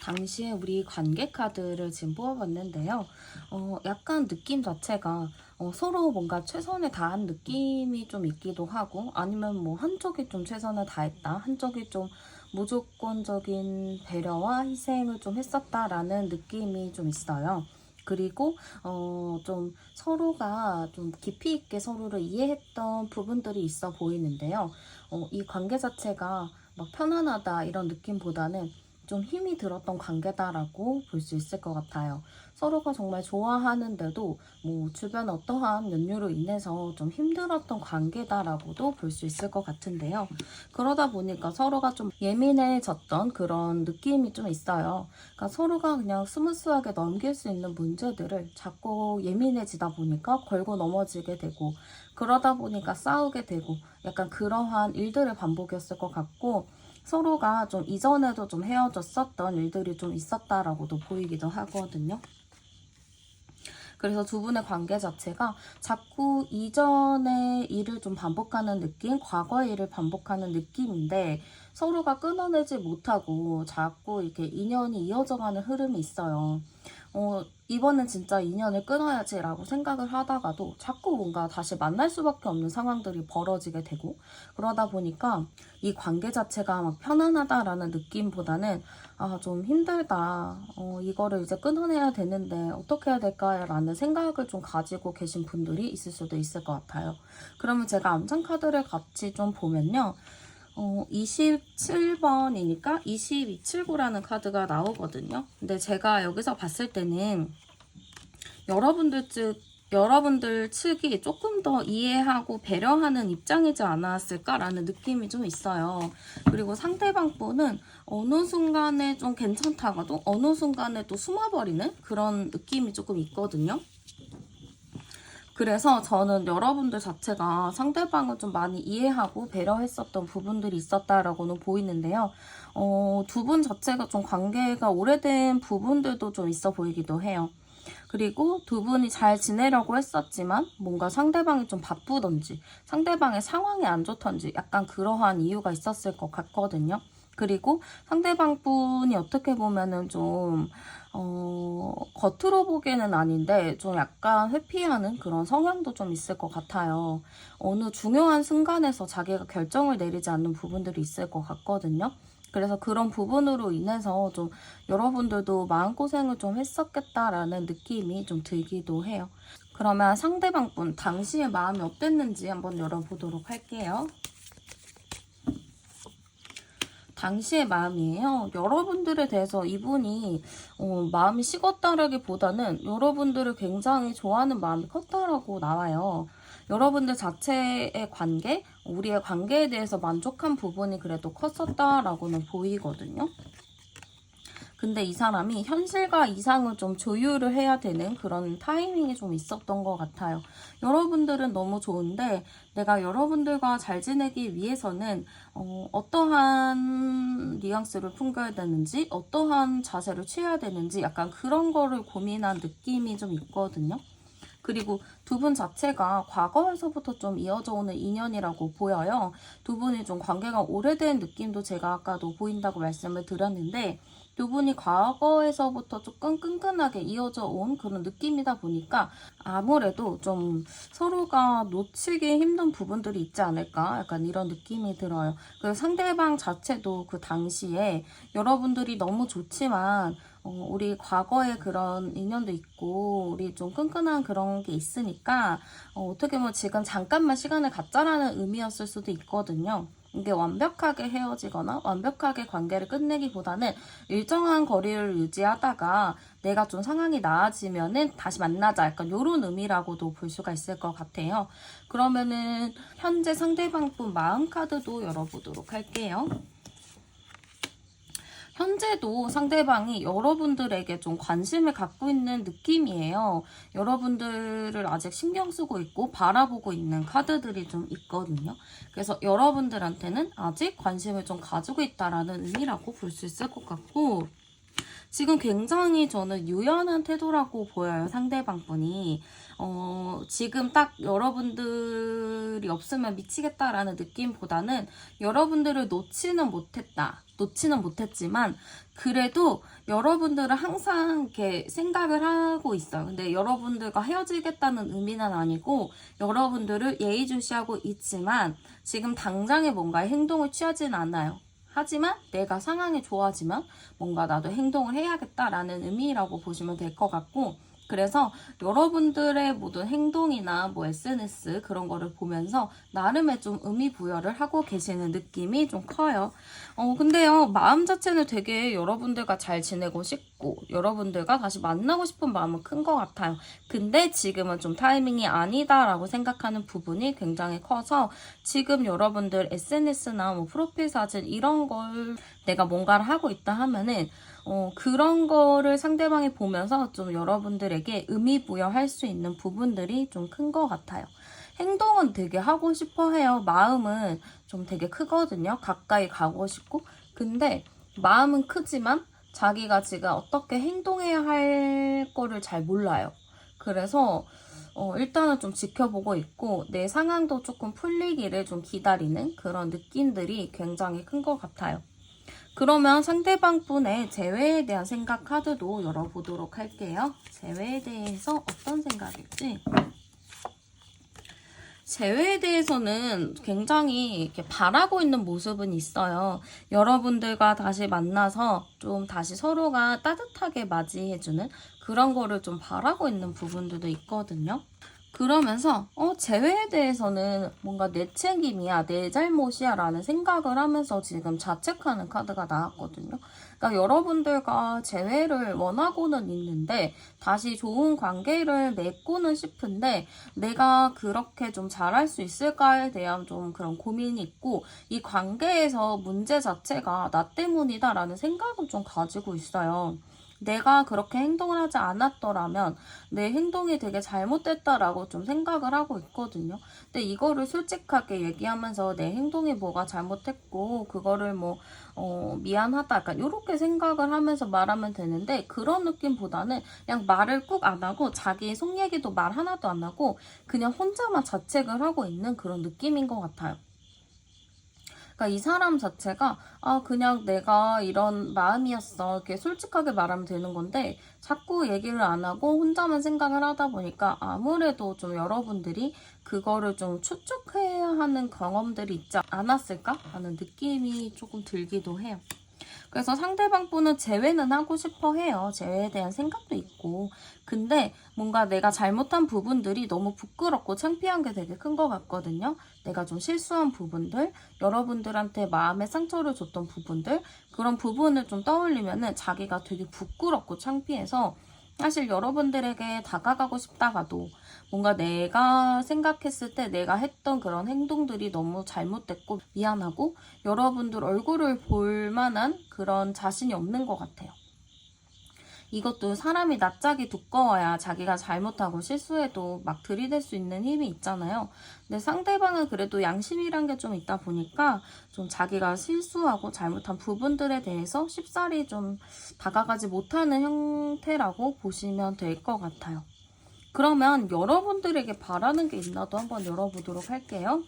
당시에 우리 관계 카드를 지금 뽑아봤는데요. 약간 느낌 자체가 서로 뭔가 최선을 다한 느낌이 좀 있기도 하고 아니면 뭐 한쪽이 좀 최선을 다했다. 한쪽이 좀 무조건적인 배려와 희생을 좀 했었다라는 느낌이 좀 있어요. 그리고 좀 서로가 좀 깊이 있게 서로를 이해했던 부분들이 있어 보이는데요. 이 관계 자체가 막 편안하다 이런 느낌보다는 좀 힘이 들었던 관계다라고 볼 수 있을 것 같아요. 서로가 정말 좋아하는데도 뭐 주변 어떠한 연유로 인해서 좀 힘들었던 관계다라고도 볼 수 있을 것 같은데요. 그러다 보니까 서로가 좀 예민해졌던 그런 느낌이 좀 있어요. 그러니까 서로가 그냥 스무스하게 넘길 수 있는 문제들을 자꾸 예민해지다 보니까 걸고 넘어지게 되고 그러다 보니까 싸우게 되고 약간 그러한 일들을 반복했을 것 같고 서로가 좀 이전에도 좀 헤어졌었던 일들이 좀 있었다라고도 보이기도 하거든요. 그래서 두 분의 관계 자체가 자꾸 이전의 일을 좀 반복하는 느낌, 과거의 일을 반복하는 느낌인데 서로가 끊어내지 못하고 자꾸 이렇게 인연이 이어져가는 흐름이 있어요. 이번엔 진짜 인연을 끊어야지라고 생각을 하다가도 자꾸 뭔가 다시 만날 수밖에 없는 상황들이 벌어지게 되고, 그러다 보니까 이 관계 자체가 막 편안하다라는 느낌보다는 좀 힘들다. 이거를 이제 끊어내야 되는데 어떻게 해야 될까라는 생각을 좀 가지고 계신 분들이 있을 수도 있을 것 같아요. 그러면 제가 암장 카드를 같이 좀 보면요. 27번이니까 2279라는 카드가 나오거든요. 근데 제가 여기서 봤을 때는 여러분들 측이 조금 더 이해하고 배려하는 입장이지 않았을까라는 느낌이 좀 있어요. 그리고 상대방 분은 어느 순간에 좀 괜찮다가도 어느 순간에 또 숨어버리는 그런 느낌이 조금 있거든요. 그래서 저는 여러분들 자체가 상대방을 좀 많이 이해하고 배려했었던 부분들이 있었다라고는 보이는데요. 두 분 자체가 좀 관계가 오래된 부분들도 좀 있어 보이기도 해요. 그리고 두 분이 잘 지내려고 했었지만 뭔가 상대방이 좀 바쁘던지 상대방의 상황이 안 좋던지 약간 그러한 이유가 있었을 것 같거든요. 그리고 상대방 분이 어떻게 보면은 좀 겉으로 보기에는 아닌데 좀 약간 회피하는 그런 성향도 좀 있을 것 같아요. 어느 중요한 순간에서 자기가 결정을 내리지 않는 부분들이 있을 것 같거든요. 그래서 그런 부분으로 인해서 좀 여러분들도 마음고생을 좀 했었겠다라는 느낌이 좀 들기도 해요. 그러면 상대방 분 당시의 마음이 어땠는지 한번 열어보도록 할게요. 당시의 마음이에요. 여러분들에 대해서 이분이 마음이 식었다라기보다는 여러분들을 굉장히 좋아하는 마음이 컸다라고 나와요. 여러분들 자체의 관계, 우리의 관계에 대해서 만족한 부분이 그래도 컸었다라고는 보이거든요. 근데 이 사람이 현실과 이상을 좀 조율을 해야 되는 그런 타이밍이 좀 있었던 것 같아요. 여러분들은 너무 좋은데 내가 여러분들과 잘 지내기 위해서는 어떠한 뉘앙스를 풍겨야 되는지 어떠한 자세를 취해야 되는지 약간 그런 거를 고민한 느낌이 좀 있거든요. 그리고 두 분 자체가 과거에서부터 좀 이어져 오는 인연이라고 보여요. 두 분이 좀 관계가 오래된 느낌도 제가 아까도 보인다고 말씀을 드렸는데 두 분이 과거에서부터 조금 끈끈하게 이어져 온 그런 느낌이다 보니까 아무래도 좀 서로가 놓치기 힘든 부분들이 있지 않을까 약간 이런 느낌이 들어요. 그리고 상대방 자체도 그 당시에 여러분들이 너무 좋지만 우리 과거에 그런 인연도 있고 우리 좀 끈끈한 그런 게 있으니까 어떻게 보면 지금 잠깐만 시간을 갖자라는 의미였을 수도 있거든요. 이게 완벽하게 헤어지거나 완벽하게 관계를 끝내기보다는 일정한 거리를 유지하다가 내가 좀 상황이 나아지면은 다시 만나자 약간 이런 의미라고도 볼 수가 있을 것 같아요. 그러면은 현재 상대방 분 마음 카드도 열어보도록 할게요. 현재도 상대방이 여러분들에게 좀 관심을 갖고 있는 느낌이에요. 여러분들을 아직 신경 쓰고 있고 바라보고 있는 카드들이 좀 있거든요. 그래서 여러분들한테는 아직 관심을 좀 가지고 있다라는 의미라고 볼 수 있을 것 같고 지금 굉장히 저는 유연한 태도라고 보여요. 상대방 분이. 지금 딱 여러분들이 없으면 미치겠다라는 느낌보다는 여러분들을 놓지는 못했지만 그래도 여러분들은 항상 이렇게 생각을 하고 있어요. 근데 여러분들과 헤어지겠다는 의미는 아니고 여러분들을 예의주시하고 있지만 지금 당장에 뭔가 행동을 취하진 않아요. 하지만 내가 상황이 좋아지면 뭔가 나도 행동을 해야겠다라는 의미라고 보시면 될 것 같고 그래서 여러분들의 모든 행동이나 뭐 SNS 그런 거를 보면서 나름의 좀 의미 부여를 하고 계시는 느낌이 좀 커요. 근데요, 마음 자체는 되게 여러분들과 잘 지내고 싶고 여러분들과 다시 만나고 싶은 마음은 큰 것 같아요. 근데 지금은 좀 타이밍이 아니다라고 생각하는 부분이 굉장히 커서 지금 여러분들 SNS나 뭐 프로필 사진 이런 걸 내가 뭔가를 하고 있다 하면은 그런 거를 상대방이 보면서 좀 여러분들에게 의미 부여할 수 있는 부분들이 좀 큰 것 같아요. 행동은 되게 하고 싶어 해요. 마음은 좀 되게 크거든요. 가까이 가고 싶고. 근데 마음은 크지만 자기가 지금 어떻게 행동해야 할 거를 잘 몰라요. 그래서 일단은 좀 지켜보고 있고 내 상황도 조금 풀리기를 좀 기다리는 그런 느낌들이 굉장히 큰 것 같아요. 그러면 상대방 분의 재회에 대한 생각 카드도 열어보도록 할게요. 재회에 대해서 어떤 생각일지. 재회에 대해서는 굉장히 이렇게 바라고 있는 모습은 있어요. 여러분들과 다시 만나서 좀 다시 서로가 따뜻하게 맞이해주는 그런 거를 좀 바라고 있는 부분들도 있거든요. 그러면서 재회에 대해서는 뭔가 내 책임이야, 내 잘못이야 라는 생각을 하면서 지금 자책하는 카드가 나왔거든요. 그러니까 여러분들과 재회를 원하고는 있는데 다시 좋은 관계를 맺고는 싶은데 내가 그렇게 좀 잘할 수 있을까에 대한 좀 그런 고민이 있고 이 관계에서 문제 자체가 나 때문이다 라는 생각을 좀 가지고 있어요. 내가 그렇게 행동을 하지 않았더라면 내 행동이 되게 잘못됐다라고 좀 생각을 하고 있거든요. 근데 이거를 솔직하게 얘기하면서 내 행동이 뭐가 잘못했고 그거를 미안하다 약간 이렇게 생각을 하면서 말하면 되는데 그런 느낌보다는 그냥 말을 꾹 안 하고 자기 속 얘기도 말 하나도 안 하고 그냥 혼자만 자책을 하고 있는 그런 느낌인 것 같아요. 그러니까 이 사람 자체가 그냥 내가 이런 마음이었어 이렇게 솔직하게 말하면 되는 건데 자꾸 얘기를 안 하고 혼자만 생각을 하다 보니까 아무래도 좀 여러분들이 그거를 좀 추측해야 하는 경험들이 있지 않았을까 하는 느낌이 조금 들기도 해요. 그래서 상대방 분은 재회는 하고 싶어 해요. 재회에 대한 생각도 있고. 근데 뭔가 내가 잘못한 부분들이 너무 부끄럽고 창피한 게 되게 큰 것 같거든요. 내가 좀 실수한 부분들, 여러분들한테 마음의 상처를 줬던 부분들, 그런 부분을 좀 떠올리면은 자기가 되게 부끄럽고 창피해서 사실 여러분들에게 다가가고 싶다가도 뭔가 내가 생각했을 때 내가 했던 그런 행동들이 너무 잘못됐고 미안하고 여러분들 얼굴을 볼 만한 그런 자신이 없는 것 같아요. 이것도 사람이 낯짝이 두꺼워야 자기가 잘못하고 실수해도 막 들이댈 수 있는 힘이 있잖아요. 근데 상대방은 그래도 양심이란 게 좀 있다 보니까 좀 자기가 실수하고 잘못한 부분들에 대해서 쉽사리 좀 다가가지 못하는 형태라고 보시면 될 것 같아요. 그러면 여러분들에게 바라는 게 있나도 한번 열어보도록 할게요.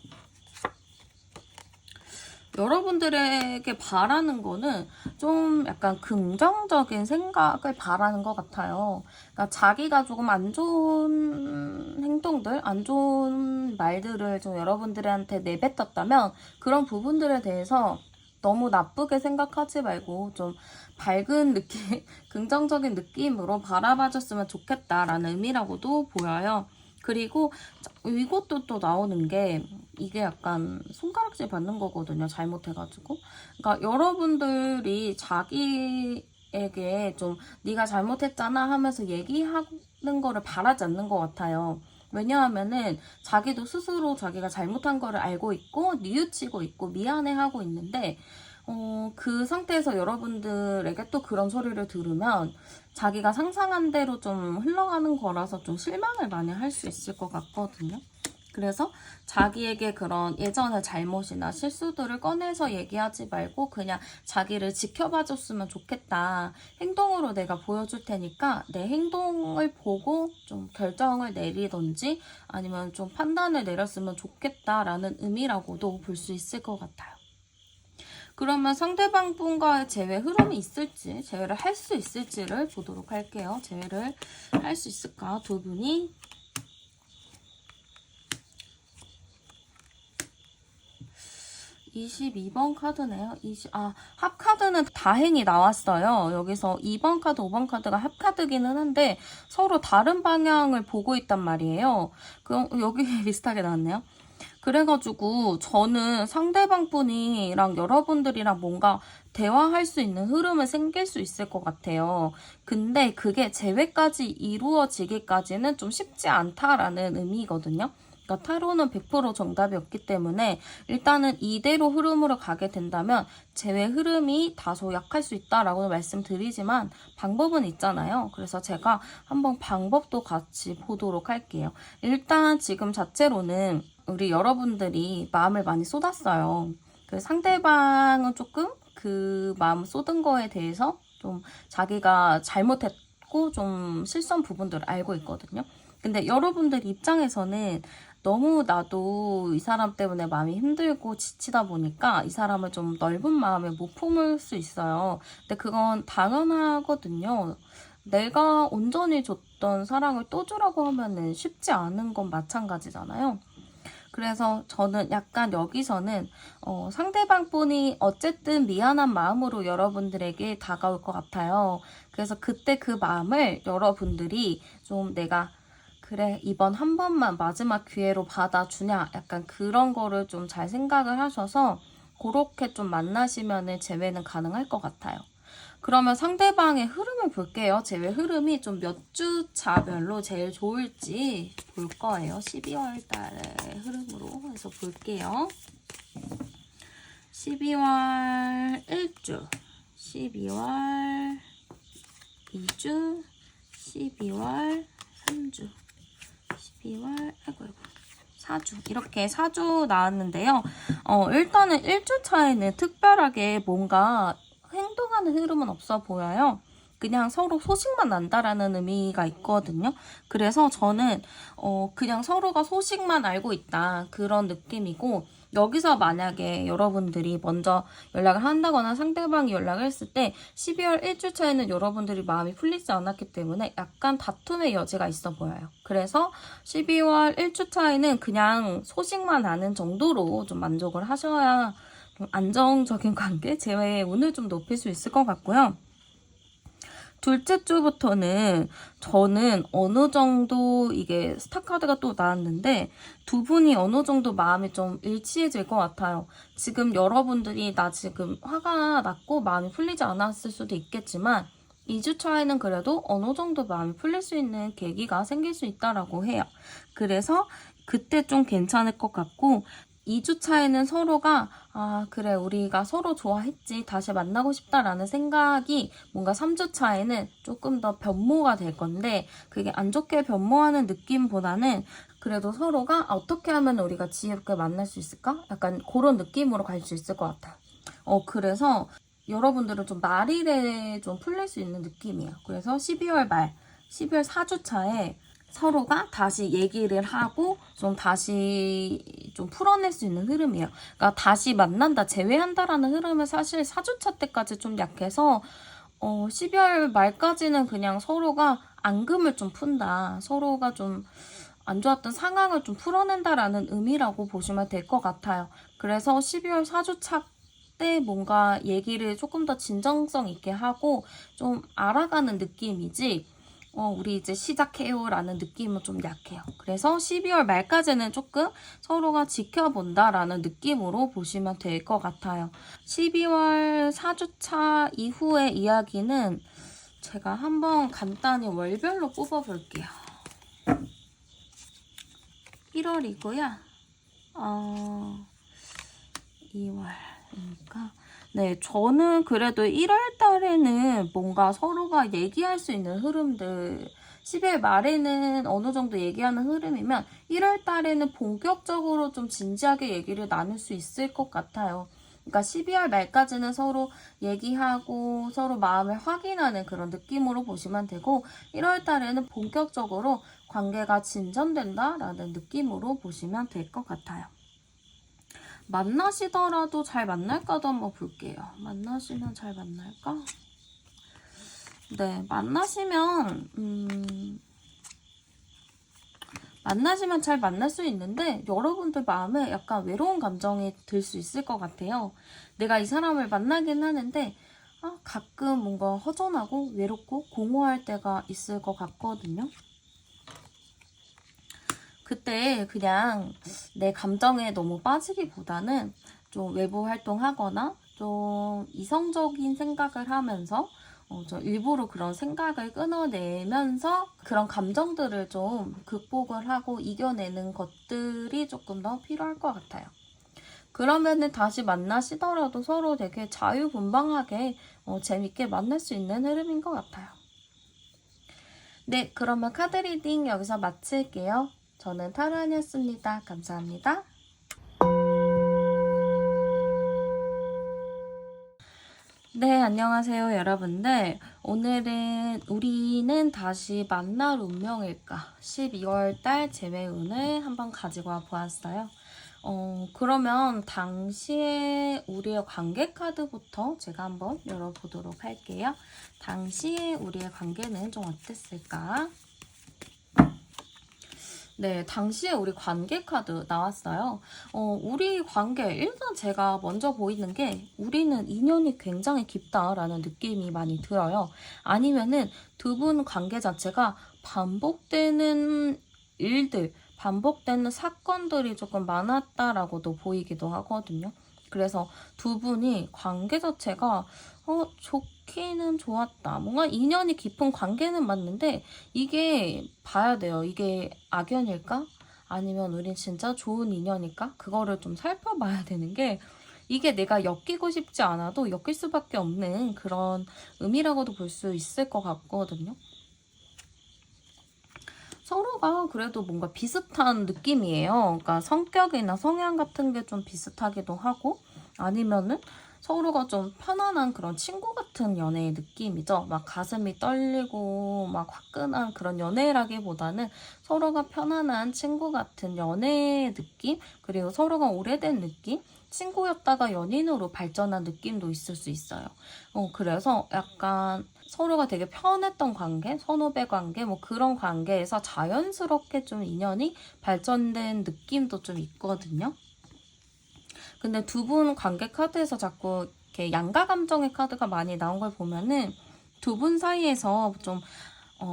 여러분들에게 바라는 거는 좀 약간 긍정적인 생각을 바라는 것 같아요. 그러니까 자기가 조금 안 좋은 행동들, 안 좋은 말들을 좀 여러분들한테 내뱉었다면 그런 부분들에 대해서 너무 나쁘게 생각하지 말고 좀 밝은 느낌, 긍정적인 느낌으로 바라봐줬으면 좋겠다라는 의미라고도 보여요. 그리고 이것도 또 나오는 게 이게 약간 손가락질 받는 거거든요. 잘못해가지고. 그러니까 여러분들이 자기에게 좀 네가 잘못했잖아 하면서 얘기하는 거를 바라지 않는 것 같아요. 왜냐하면은 자기도 스스로 자기가 잘못한 거를 알고 있고 뉘우치고 있고 미안해하고 있는데 그 상태에서 여러분들에게 또 그런 소리를 들으면 자기가 상상한 대로 좀 흘러가는 거라서 좀 실망을 많이 할 수 있을 것 같거든요. 그래서 자기에게 그런 예전의 잘못이나 실수들을 꺼내서 얘기하지 말고 그냥 자기를 지켜봐 줬으면 좋겠다. 행동으로 내가 보여줄 테니까 내 행동을 보고 좀 결정을 내리던지 아니면 좀 판단을 내렸으면 좋겠다라는 의미라고도 볼 수 있을 것 같아요. 그러면 상대방 분과의 재회 흐름이 있을지, 재회를 할 수 있을지를 보도록 할게요. 재회를 할 수 있을까? 두 분이 22번 카드네요. 합카드는 다행히 나왔어요. 여기서 2번 카드, 5번 카드가 합카드기는 한데 서로 다른 방향을 보고 있단 말이에요. 그럼 여기 비슷하게 나왔네요. 그래가지고 저는 상대방 분이랑 여러분들이랑 뭔가 대화할 수 있는 흐름을 생길 수 있을 것 같아요. 근데 그게 재회까지 이루어지기까지는 좀 쉽지 않다라는 의미거든요. 그러니까 타로는 100% 정답이 없기 때문에 일단은 이대로 흐름으로 가게 된다면 재회 흐름이 다소 약할 수 있다라고 말씀드리지만 방법은 있잖아요. 그래서 제가 한번 방법도 같이 보도록 할게요. 일단 지금 자체로는 우리 여러분들이 마음을 많이 쏟았어요. 그 상대방은 조금 그 마음 쏟은 거에 대해서 좀 자기가 잘못했고 좀 실수한 부분들을 알고 있거든요. 근데 여러분들 입장에서는 너무 나도 이 사람 때문에 마음이 힘들고 지치다 보니까 이 사람을 좀 넓은 마음에 못 품을 수 있어요. 근데 그건 당연하거든요. 내가 온전히 줬던 사랑을 또 주라고 하면은 쉽지 않은 건 마찬가지잖아요. 그래서 저는 약간 여기서는 상대방 분이 어쨌든 미안한 마음으로 여러분들에게 다가올 것 같아요. 그래서 그때 그 마음을 여러분들이 좀 내가 그래 이번 한 번만 마지막 기회로 받아주냐 약간 그런 거를 좀 잘 생각을 하셔서 그렇게 좀 만나시면은 재회는 가능할 것 같아요. 그러면 상대방의 흐름을 볼게요. 재회 흐름이 좀 몇 주 차별로 제일 좋을지 볼 거예요. 12월 달의 흐름으로 해서 볼게요. 12월 1주, 12월 2주, 12월 3주, 12월, 아이고, 4주. 이렇게 4주 나왔는데요. 일단은 1주 차에는 특별하게 뭔가 행동하는 흐름은 없어 보여요. 그냥 서로 소식만 난다라는 의미가 있거든요. 그래서 저는 그냥 서로가 소식만 알고 있다 그런 느낌이고, 여기서 만약에 여러분들이 먼저 연락을 한다거나 상대방이 연락을 했을 때 12월 1주 차에는 여러분들이 마음이 풀리지 않았기 때문에 약간 다툼의 여지가 있어 보여요. 그래서 12월 1주 차에는 그냥 소식만 아는 정도로 좀 만족을 하셔야 좀 안정적인 관계, 재회의 운을 좀 높일 수 있을 것 같고요. 둘째 주부터는 저는 어느 정도 이게 스타카드가 또 나왔는데 두 분이 어느 정도 마음이 좀 일치해질 것 같아요. 지금 여러분들이 나 지금 화가 났고 마음이 풀리지 않았을 수도 있겠지만 2주 차에는 그래도 어느 정도 마음이 풀릴 수 있는 계기가 생길 수 있다라고 해요. 그래서 그때 좀 괜찮을 것 같고 2주 차에는 서로가 그래 우리가 서로 좋아했지 다시 만나고 싶다라는 생각이 뭔가 3주 차에는 조금 더 변모가 될 건데 그게 안 좋게 변모하는 느낌보다는 그래도 서로가 어떻게 하면 우리가 지혜롭게 만날 수 있을까? 약간 그런 느낌으로 갈 수 있을 것 같아요. 그래서 여러분들은 좀 말일에 좀 풀릴 수 있는 느낌이에요. 그래서 12월 말, 12월 4주 차에 서로가 다시 얘기를 하고 좀 다시 좀 풀어낼 수 있는 흐름이에요. 그러니까 다시 만난다, 재회한다라는 흐름은 사실 4주차 때까지 좀 약해서 12월 말까지는 그냥 서로가 앙금을 좀 푼다. 서로가 좀 안 좋았던 상황을 좀 풀어낸다라는 의미라고 보시면 될 것 같아요. 그래서 12월 4주차 때 뭔가 얘기를 조금 더 진정성 있게 하고 좀 알아가는 느낌이지 우리 이제 시작해요 라는 느낌은 좀 약해요. 그래서 12월 말까지는 조금 서로가 지켜본다라는 느낌으로 보시면 될 것 같아요. 12월 4주차 이후의 이야기는 제가 한번 간단히 월별로 뽑아볼게요. 1월이고요. 2월이니까 네, 저는 그래도 1월 달에는 뭔가 서로가 얘기할 수 있는 흐름들 10일 말에는 어느 정도 얘기하는 흐름이면 1월 달에는 본격적으로 좀 진지하게 얘기를 나눌 수 있을 것 같아요. 그러니까 12월 말까지는 서로 얘기하고 서로 마음을 확인하는 그런 느낌으로 보시면 되고 1월 달에는 본격적으로 관계가 진전된다라는 느낌으로 보시면 될 것 같아요. 만나시더라도 잘 만날까도 한번 볼게요. 만나시면 잘 만날까? 네, 만나시면 잘 만날 수 있는데 여러분들 마음에 약간 외로운 감정이 들 수 있을 것 같아요. 내가 이 사람을 만나긴 하는데 가끔 뭔가 허전하고 외롭고 공허할 때가 있을 것 같거든요. 그때 그냥 내 감정에 너무 빠지기보다는 좀 외부 활동하거나 좀 이성적인 생각을 하면서 좀 일부러 그런 생각을 끊어내면서 그런 감정들을 좀 극복을 하고 이겨내는 것들이 조금 더 필요할 것 같아요. 그러면은 다시 만나시더라도 서로 되게 자유분방하게 재밌게 만날 수 있는 흐름인 것 같아요. 네, 그러면 카드 리딩 여기서 마칠게요. 저는 타로안이었습니다. 감사합니다. 네, 안녕하세요, 여러분들. 오늘은 우리는 다시 만날 운명일까? 12월 달 재매운을 한번 가지고 와 보았어요. 그러면 당시에 우리의 관계 카드부터 제가 한번 열어보도록 할게요. 당시에 우리의 관계는 좀 어땠을까? 네, 당시에 우리 관계 카드 나왔어요. 우리 관계, 일단 제가 먼저 보이는 게 우리는 인연이 굉장히 깊다라는 느낌이 많이 들어요. 아니면은 두 분 관계 자체가 반복되는 일들, 반복되는 사건들이 조금 많았다라고도 보이기도 하거든요. 그래서 두 분이 관계 자체가 좋기는 좋았다. 뭔가 인연이 깊은 관계는 맞는데 이게 봐야 돼요. 이게 악연일까? 아니면 우린 진짜 좋은 인연일까? 그거를 좀 살펴봐야 되는 게 이게 내가 엮이고 싶지 않아도 엮일 수밖에 없는 그런 의미라고도 볼 수 있을 것 같거든요. 서로가 그래도 뭔가 비슷한 느낌이에요. 그러니까 성격이나 성향 같은 게 좀 비슷하기도 하고 아니면은 서로가 좀 편안한 그런 친구 같은 연애의 느낌이죠. 막 가슴이 떨리고 막 화끈한 그런 연애라기보다는 서로가 편안한 친구 같은 연애의 느낌? 그리고 서로가 오래된 느낌? 친구였다가 연인으로 발전한 느낌도 있을 수 있어요. 그래서 약간 서로가 되게 편했던 관계, 선후배 관계, 뭐 그런 관계에서 자연스럽게 좀 인연이 발전된 느낌도 좀 있거든요. 근데 두 분 관계 카드에서 자꾸 이렇게 양가 감정의 카드가 많이 나온 걸 보면은 두 분 사이에서 좀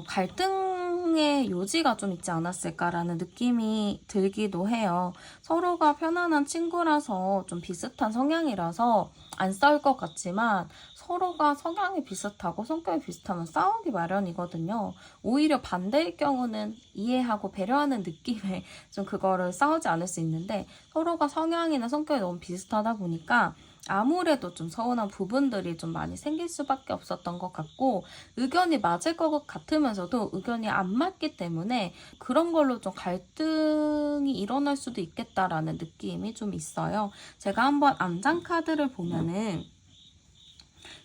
갈등의 요지가 좀 있지 않았을까라는 느낌이 들기도 해요. 서로가 편안한 친구라서 좀 비슷한 성향이라서 안 싸울 것 같지만 서로가 성향이 비슷하고 성격이 비슷하면 싸우기 마련이거든요. 오히려 반대일 경우는 이해하고 배려하는 느낌에 좀 그거를 싸우지 않을 수 있는데 서로가 성향이나 성격이 너무 비슷하다 보니까 아무래도 좀 서운한 부분들이 좀 많이 생길 수밖에 없었던 것 같고 의견이 맞을 것 같으면서도 의견이 안 맞기 때문에 그런 걸로 좀 갈등이 일어날 수도 있겠다라는 느낌이 좀 있어요. 제가 한번 암장 카드를 보면은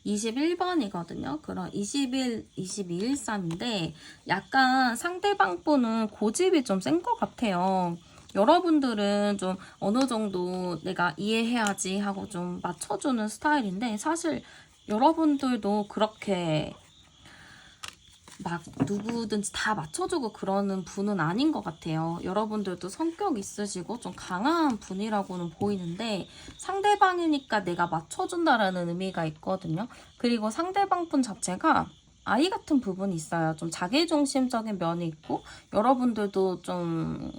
21번이거든요. 그럼 21, 22, 13인데 약간 상대방 분은 고집이 좀 센 것 같아요. 여러분들은 좀 어느 정도 내가 이해해야지 하고 좀 맞춰주는 스타일인데 사실 여러분들도 그렇게 막 누구든지 다 맞춰주고 그러는 분은 아닌 것 같아요. 여러분들도 성격 있으시고 좀 강한 분이라고는 보이는데 상대방이니까 내가 맞춰준다라는 의미가 있거든요. 그리고 상대방 분 자체가 아이 같은 부분이 있어요. 좀 자기중심적인 면이 있고 여러분들도 좀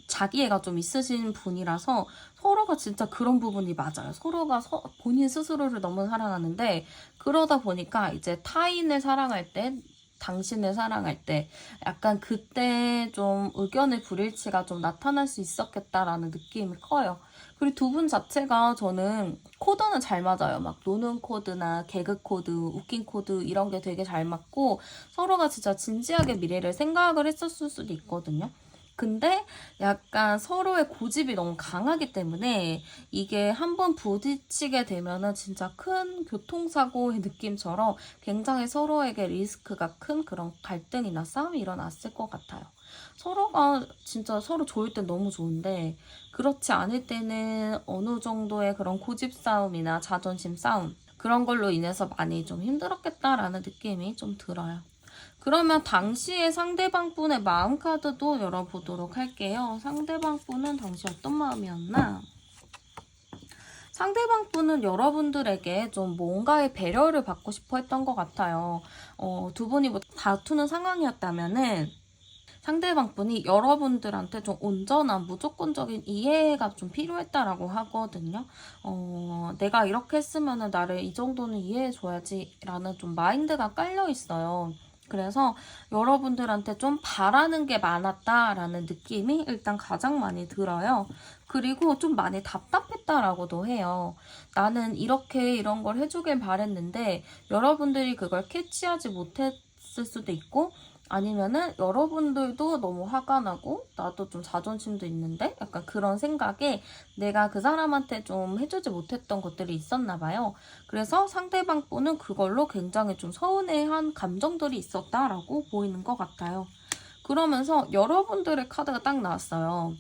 자기애가 좀 있으신 분이라서 서로가 진짜 그런 부분이 맞아요. 서로가 본인 스스로를 너무 사랑하는데 그러다 보니까 이제 타인을 사랑할 때 당신을 사랑할 때 약간 그때 좀 의견의 불일치가 좀 나타날 수 있었겠다라는 느낌이 커요. 그리고 두 분 자체가 저는 코드는 잘 맞아요. 막 노는 코드나 개그 코드, 웃긴 코드 이런 게 되게 잘 맞고 서로가 진짜 진지하게 미래를 생각을 했었을 수도 있거든요. 근데 약간 서로의 고집이 너무 강하기 때문에 이게 한번 부딪히게 되면은 진짜 큰 교통사고의 느낌처럼 굉장히 서로에게 리스크가 큰 그런 갈등이나 싸움이 일어났을 것 같아요. 서로가 진짜 서로 좋을 땐 너무 좋은데 그렇지 않을 때는 어느 정도의 그런 고집 싸움이나 자존심 싸움 그런 걸로 인해서 많이 좀 힘들었겠다라는 느낌이 좀 들어요. 그러면 당시에 상대방 분의 마음 카드도 열어보도록 할게요. 상대방 분은 당시 어떤 마음이었나? 상대방 분은 여러분들에게 좀 뭔가의 배려를 받고 싶어 했던 것 같아요. 두 분이 뭐 다투는 상황이었다면은 상대방 분이 여러분들한테 좀 온전한 무조건적인 이해가 좀 필요했다라고 하거든요. 내가 이렇게 했으면은 나를 이 정도는 이해해줘야지라는 좀 마인드가 깔려 있어요. 그래서 여러분들한테 좀 바라는 게 많았다라는 느낌이 일단 가장 많이 들어요. 그리고 좀 많이 답답했다라고도 해요. 나는 이렇게 이런 걸 해주길 바랬는데 여러분들이 그걸 캐치하지 못했을 수도 있고 아니면은 여러분들도 너무 화가 나고 나도 좀 자존심도 있는데 약간 그런 생각에 내가 그 사람한테 좀 해주지 못했던 것들이 있었나 봐요. 그래서 상대방 분은 그걸로 굉장히 좀 서운해한 감정들이 있었다라고 보이는 것 같아요. 그러면서 여러분들의 카드가 딱 나왔어요.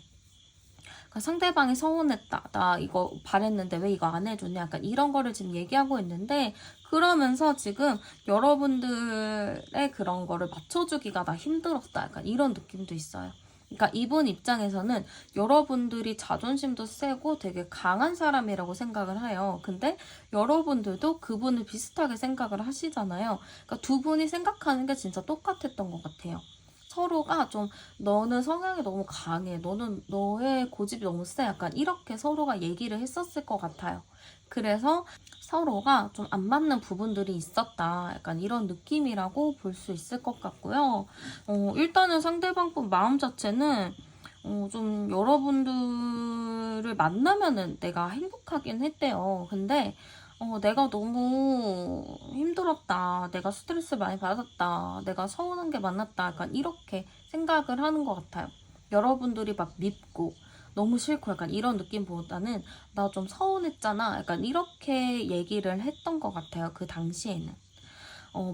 그러니까 상대방이 서운했다. 나 이거 바랬는데 왜 이거 안 해줬냐. 약간 이런 거를 지금 얘기하고 있는데, 그러면서 지금 여러분들의 그런 거를 맞춰주기가 나 힘들었다. 약간 이런 느낌도 있어요. 그러니까 이분 입장에서는 여러분들이 자존심도 세고 되게 강한 사람이라고 생각을 해요. 근데 여러분들도 그분을 비슷하게 생각을 하시잖아요. 그러니까 두 분이 생각하는 게 진짜 똑같았던 것 같아요. 서로가 좀 너는 성향이 너무 강해. 너는 너의 고집이 너무 세. 약간 이렇게 서로가 얘기를 했었을 것 같아요. 그래서 서로가 좀 안 맞는 부분들이 있었다. 약간 이런 느낌이라고 볼 수 있을 것 같고요. 일단은 상대방 분 마음 자체는 좀 여러분들을 만나면은 내가 행복하긴 했대요. 근데 내가 너무 힘들었다. 내가 스트레스 많이 받았다. 내가 서운한 게 많았다. 약간 이렇게 생각을 하는 것 같아요. 여러분들이 막 밉고 너무 싫고 약간 이런 느낌보다는 나 좀 서운했잖아. 약간 이렇게 얘기를 했던 것 같아요. 그 당시에는.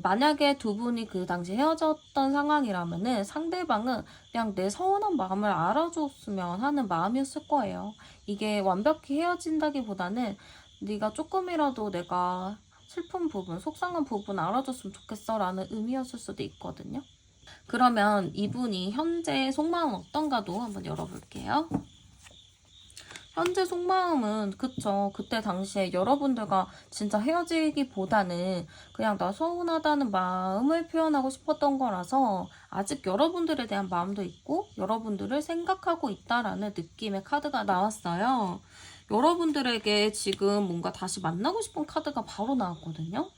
만약에 두 분이 그 당시 헤어졌던 상황이라면은 상대방은 그냥 내 서운한 마음을 알아줬으면 하는 마음이었을 거예요. 이게 완벽히 헤어진다기보다는 네가 조금이라도 내가 슬픈 부분, 속상한 부분 알아줬으면 좋겠어 라는 의미였을 수도 있거든요. 그러면 이분이 현재 속마음 어떤가도 한번 열어볼게요. 현재 속마음은 그쵸. 그때 당시에 여러분들과 진짜 헤어지기보다는 그냥 나 서운하다는 마음을 표현하고 싶었던 거라서 아직 여러분들에 대한 마음도 있고 여러분들을 생각하고 있다라는 느낌의 카드가 나왔어요. 여러분들에게 지금 뭔가 다시 만나고 싶은 카드가 바로 나왔거든요.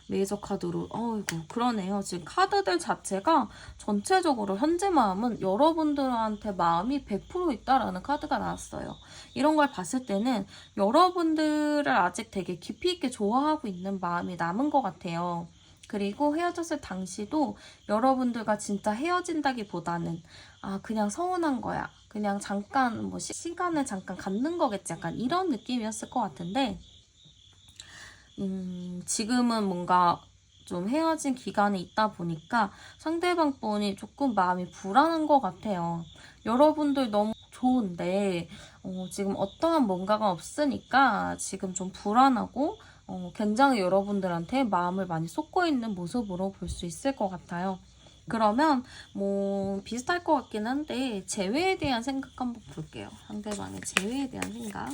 메이저 카드로. 어이구, 그러네요. 지금 카드들 자체가 전체적으로 현재 마음은 여러분들한테 마음이 100% 있다라는 카드가 나왔어요. 이런 걸 봤을 때는 여러분들을 아직 되게 깊이 있게 좋아하고 있는 마음이 남은 것 같아요. 그리고 헤어졌을 당시도 여러분들과 진짜 헤어진다기보다는 그냥 서운한 거야. 그냥 잠깐 뭐 시간을 잠깐 갖는 거겠지. 약간 이런 느낌이었을 것 같은데 지금은 뭔가 좀 헤어진 기간이 있다 보니까 상대방 분이 조금 마음이 불안한 것 같아요. 여러분들 너무 좋은데 지금 어떠한 뭔가가 없으니까 지금 좀 불안하고 굉장히 여러분들한테 마음을 많이 쏟고 있는 모습으로 볼 수 있을 것 같아요. 그러면 뭐 비슷할 것 같긴 한데 재회에 대한 생각 한번 볼게요. 상대방의 재회에 대한 생각.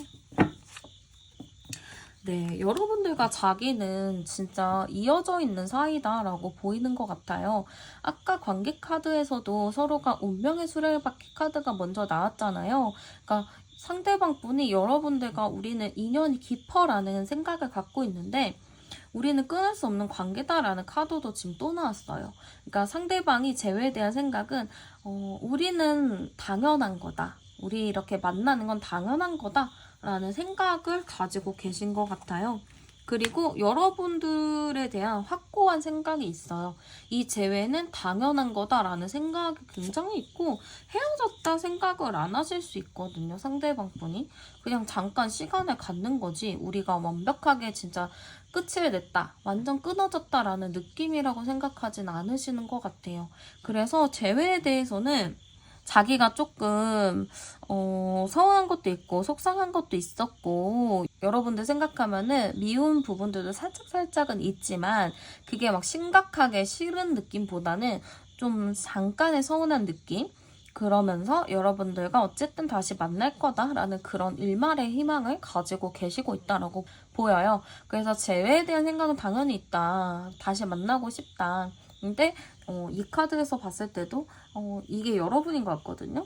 네, 여러분들과 자기는 진짜 이어져 있는 사이다라고 보이는 것 같아요. 아까 관계 카드에서도 서로가 운명의 수레바퀴 카드가 먼저 나왔잖아요. 그러니까 상대방 분이 여러분들과 우리는 인연이 깊어라는 생각을 갖고 있는데 우리는 끊을 수 없는 관계다라는 카드도 지금 또 나왔어요. 그러니까 상대방이 재회에 대한 생각은 우리는 당연한 거다. 우리 이렇게 만나는 건 당연한 거다. 라는 생각을 가지고 계신 것 같아요. 그리고 여러분들에 대한 확고한 생각이 있어요. 이 재회는 당연한 거다라는 생각이 굉장히 있고 헤어졌다 생각을 안 하실 수 있거든요. 상대방 분이. 그냥 잠깐 시간을 갖는 거지 우리가 완벽하게 진짜 끝을 냈다. 완전 끊어졌다라는 느낌이라고 생각하진 않으시는 것 같아요. 그래서 재회에 대해서는 자기가 조금 서운한 것도 있고 속상한 것도 있었고 여러분들 생각하면은 미운 부분들도 살짝살짝은 있지만 그게 막 심각하게 싫은 느낌보다는 좀 잠깐의 서운한 느낌? 그러면서 여러분들과 어쨌든 다시 만날 거다라는 그런 일말의 희망을 가지고 계시고 있다라고 보여요. 그래서 재회에 대한 생각은 당연히 있다. 다시 만나고 싶다. 근데 이 카드에서 봤을 때도 이게 여러분인 것 같거든요.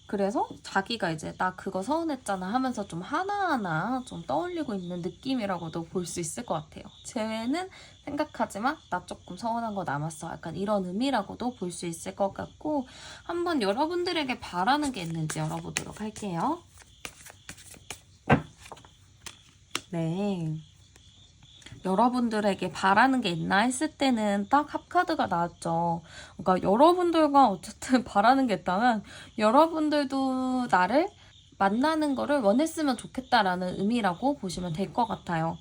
그래서 자기가 이제 나 그거 서운했잖아 하면서 좀 하나하나 좀 떠올리고 있는 느낌이라고도 볼 수 있을 것 같아요. 재회는 생각하지 마. 나 조금 서운한 거 남았어. 약간 이런 의미라고도 볼 수 있을 것 같고 한번 여러분들에게 바라는 게 있는지 열어보도록 할게요. 네. 여러분들에게 바라는 게 있나 했을 때는 딱 합카드가 나왔죠. 그러니까 여러분들과 어쨌든 바라는 게 있다면 여러분들도 나를 만나는 거를 원했으면 좋겠다라는 의미라고 보시면 될 것 같아요.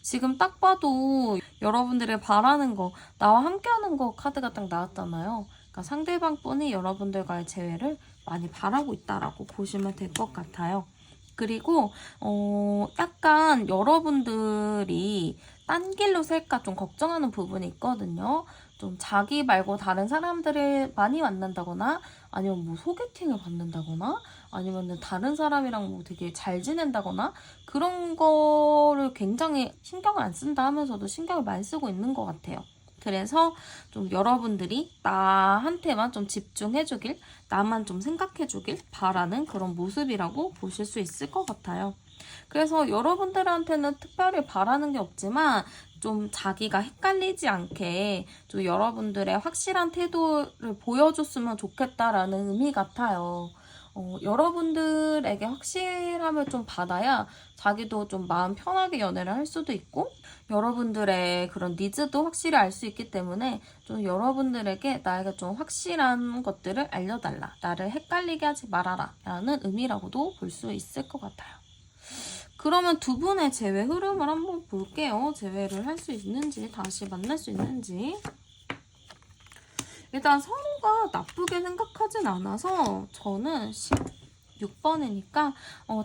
지금 딱 봐도 여러분들의 바라는 거, 나와 함께하는 거 카드가 딱 나왔잖아요. 그러니까 상대방분이 여러분들과의 재회를 많이 바라고 있다라고 보시면 될 것 같아요. 그리고 약간 여러분들이 딴 길로 셀까 좀 걱정하는 부분이 있거든요. 좀 자기 말고 다른 사람들을 많이 만난다거나 아니면 뭐 소개팅을 받는다거나 아니면 다른 사람이랑 뭐 되게 잘 지낸다거나 그런 거를 굉장히 신경을 안 쓴다 하면서도 신경을 많이 쓰고 있는 것 같아요. 그래서 좀 여러분들이 나한테만 좀 집중해주길, 나만 좀 생각해주길 바라는 그런 모습이라고 보실 수 있을 것 같아요. 그래서 여러분들한테는 특별히 바라는 게 없지만 좀 자기가 헷갈리지 않게 좀 여러분들의 확실한 태도를 보여줬으면 좋겠다라는 의미 같아요. 여러분들에게 확실함을 좀 받아야 자기도 좀 마음 편하게 연애를 할 수도 있고 여러분들의 그런 니즈도 확실히 알 수 있기 때문에 좀 여러분들에게 나에게 좀 확실한 것들을 알려달라. 나를 헷갈리게 하지 말아라. 라는 의미라고도 볼 수 있을 것 같아요. 그러면 두 분의 재회 흐름을 한번 볼게요. 재회를 할 수 있는지, 다시 만날 수 있는지. 일단 서로가 나쁘게 생각하진 않아서 저는 16번이니까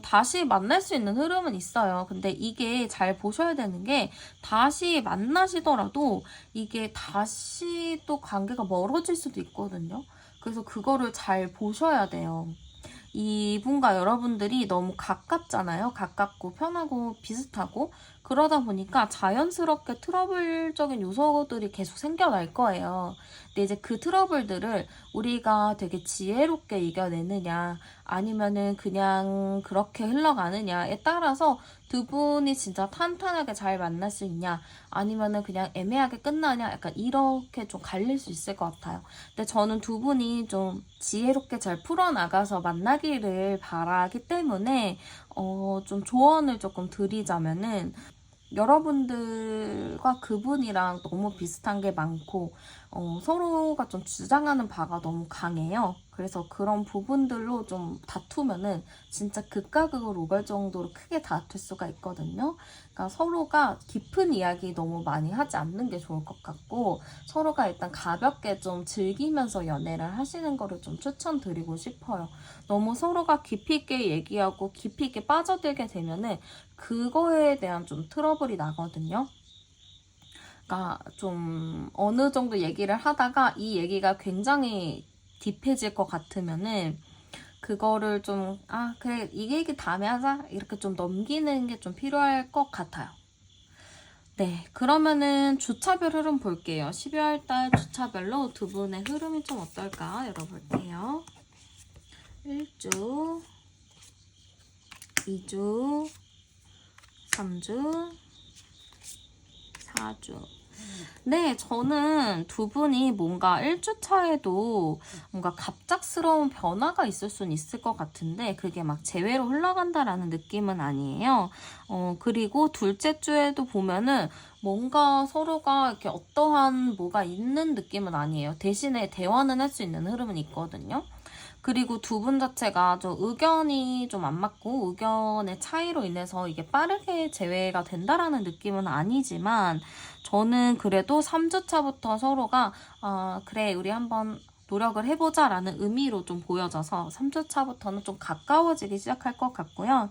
다시 만날 수 있는 흐름은 있어요. 근데 이게 잘 보셔야 되는 게 다시 만나시더라도 이게 다시 또 관계가 멀어질 수도 있거든요. 그래서 그거를 잘 보셔야 돼요. 이분과 여러분들이 너무 가깝잖아요. 가깝고 편하고 비슷하고 그러다 보니까 자연스럽게 트러블적인 요소들이 계속 생겨날 거예요. 근데 이제 그 트러블들을 우리가 되게 지혜롭게 이겨내느냐 아니면은 그냥 그렇게 흘러가느냐에 따라서 두 분이 진짜 탄탄하게 잘 만날 수 있냐 아니면은 그냥 애매하게 끝나냐 약간 이렇게 좀 갈릴 수 있을 것 같아요. 근데 저는 두 분이 좀 지혜롭게 잘 풀어나가서 만나기를 바라기 때문에 좀 조언을 조금 드리자면은 여러분들과 그분이랑 너무 비슷한 게 많고 서로가 좀 주장하는 바가 너무 강해요. 그래서 그런 부분들로 좀 다투면은 진짜 극과 극으로 오갈 정도로 크게 다툴 수가 있거든요. 그러니까 서로가 깊은 이야기 너무 많이 하지 않는 게 좋을 것 같고 서로가 일단 가볍게 좀 즐기면서 연애를 하시는 거를 좀 추천드리고 싶어요. 너무 서로가 깊이 있게 얘기하고 깊이 있게 빠져들게 되면은 그거에 대한 좀 트러블이 나거든요. 그러니까 좀 어느 정도 얘기를 하다가 이 얘기가 굉장히 딥해질 것 같으면은 그거를 좀 그래 이 얘기 다음에 하자 이렇게 좀 넘기는 게 좀 필요할 것 같아요. 네, 그러면은 주차별 흐름 볼게요. 12월달 주차별로 두 분의 흐름이 좀 어떨까 열어볼게요. 1주, 2주, 3주, 4주. 네, 저는 두 분이 뭔가 1주 차에도 뭔가 갑작스러운 변화가 있을 수는 있을 것 같은데 그게 막 재회로 흘러간다라는 느낌은 아니에요. 그리고 둘째 주에도 보면은 뭔가 서로가 이렇게 어떠한 뭐가 있는 느낌은 아니에요. 대신에 대화는 할 수 있는 흐름은 있거든요. 그리고 두 분 자체가 좀 의견이 좀 안 맞고 의견의 차이로 인해서 이게 빠르게 재회가 된다라는 느낌은 아니지만 저는 그래도 3주차부터 서로가 그래 우리 한번 노력을 해보자 라는 의미로 좀 보여져서 3주차부터는 좀 가까워지기 시작할 것 같고요.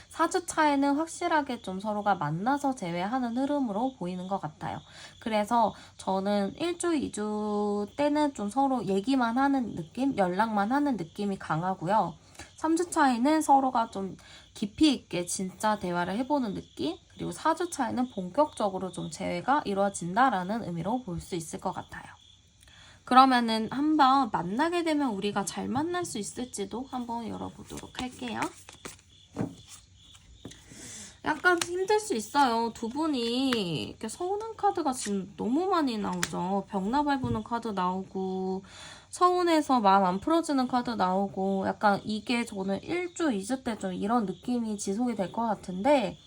4주차에는 확실하게 좀 서로가 만나서 재회하는 흐름으로 보이는 것 같아요. 그래서 저는 1주, 2주 때는 좀 서로 얘기만 하는 느낌, 연락만 하는 느낌이 강하고요. 3주차에는 서로가 좀 깊이 있게 진짜 대화를 해보는 느낌, 그리고 4주차에는 본격적으로 좀 재회가 이루어진다라는 의미로 볼 수 있을 것 같아요. 그러면은 한번 만나게 되면 우리가 잘 만날 수 있을지도 한번 열어보도록 할게요. 약간 힘들 수 있어요. 두 분이 이렇게 서운한 카드가 지금 너무 많이 나오죠. 벽나 밟는 카드 나오고 서운해서 마음 안 풀어지는 카드 나오고 약간 이게 저는 1주, 2주 때 좀 이런 느낌이 지속이 될 것 같은데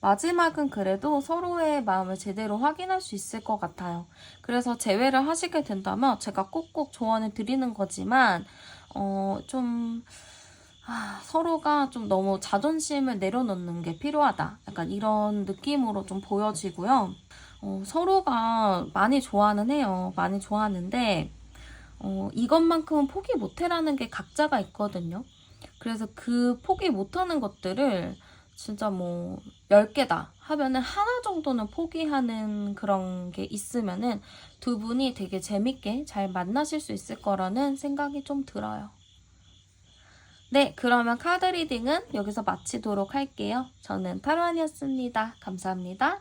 마지막은 그래도 서로의 마음을 제대로 확인할 수 있을 것 같아요. 그래서 재회를 하시게 된다면 제가 꼭꼭 조언을 드리는 거지만 좀 서로가 좀 너무 자존심을 내려놓는 게 필요하다. 약간 이런 느낌으로 좀 보여지고요. 서로가 많이 좋아는 해요. 많이 좋아하는데 이것만큼은 포기 못해라는 게 각자가 있거든요. 그래서 그 포기 못하는 것들을 진짜 뭐 10개다 하면은 하나 정도는 포기하는 그런 게 있으면은 두 분이 되게 재밌게 잘 만나실 수 있을 거라는 생각이 좀 들어요. 네, 그러면 카드 리딩은 여기서 마치도록 할게요. 저는 타로안이었습니다. 감사합니다.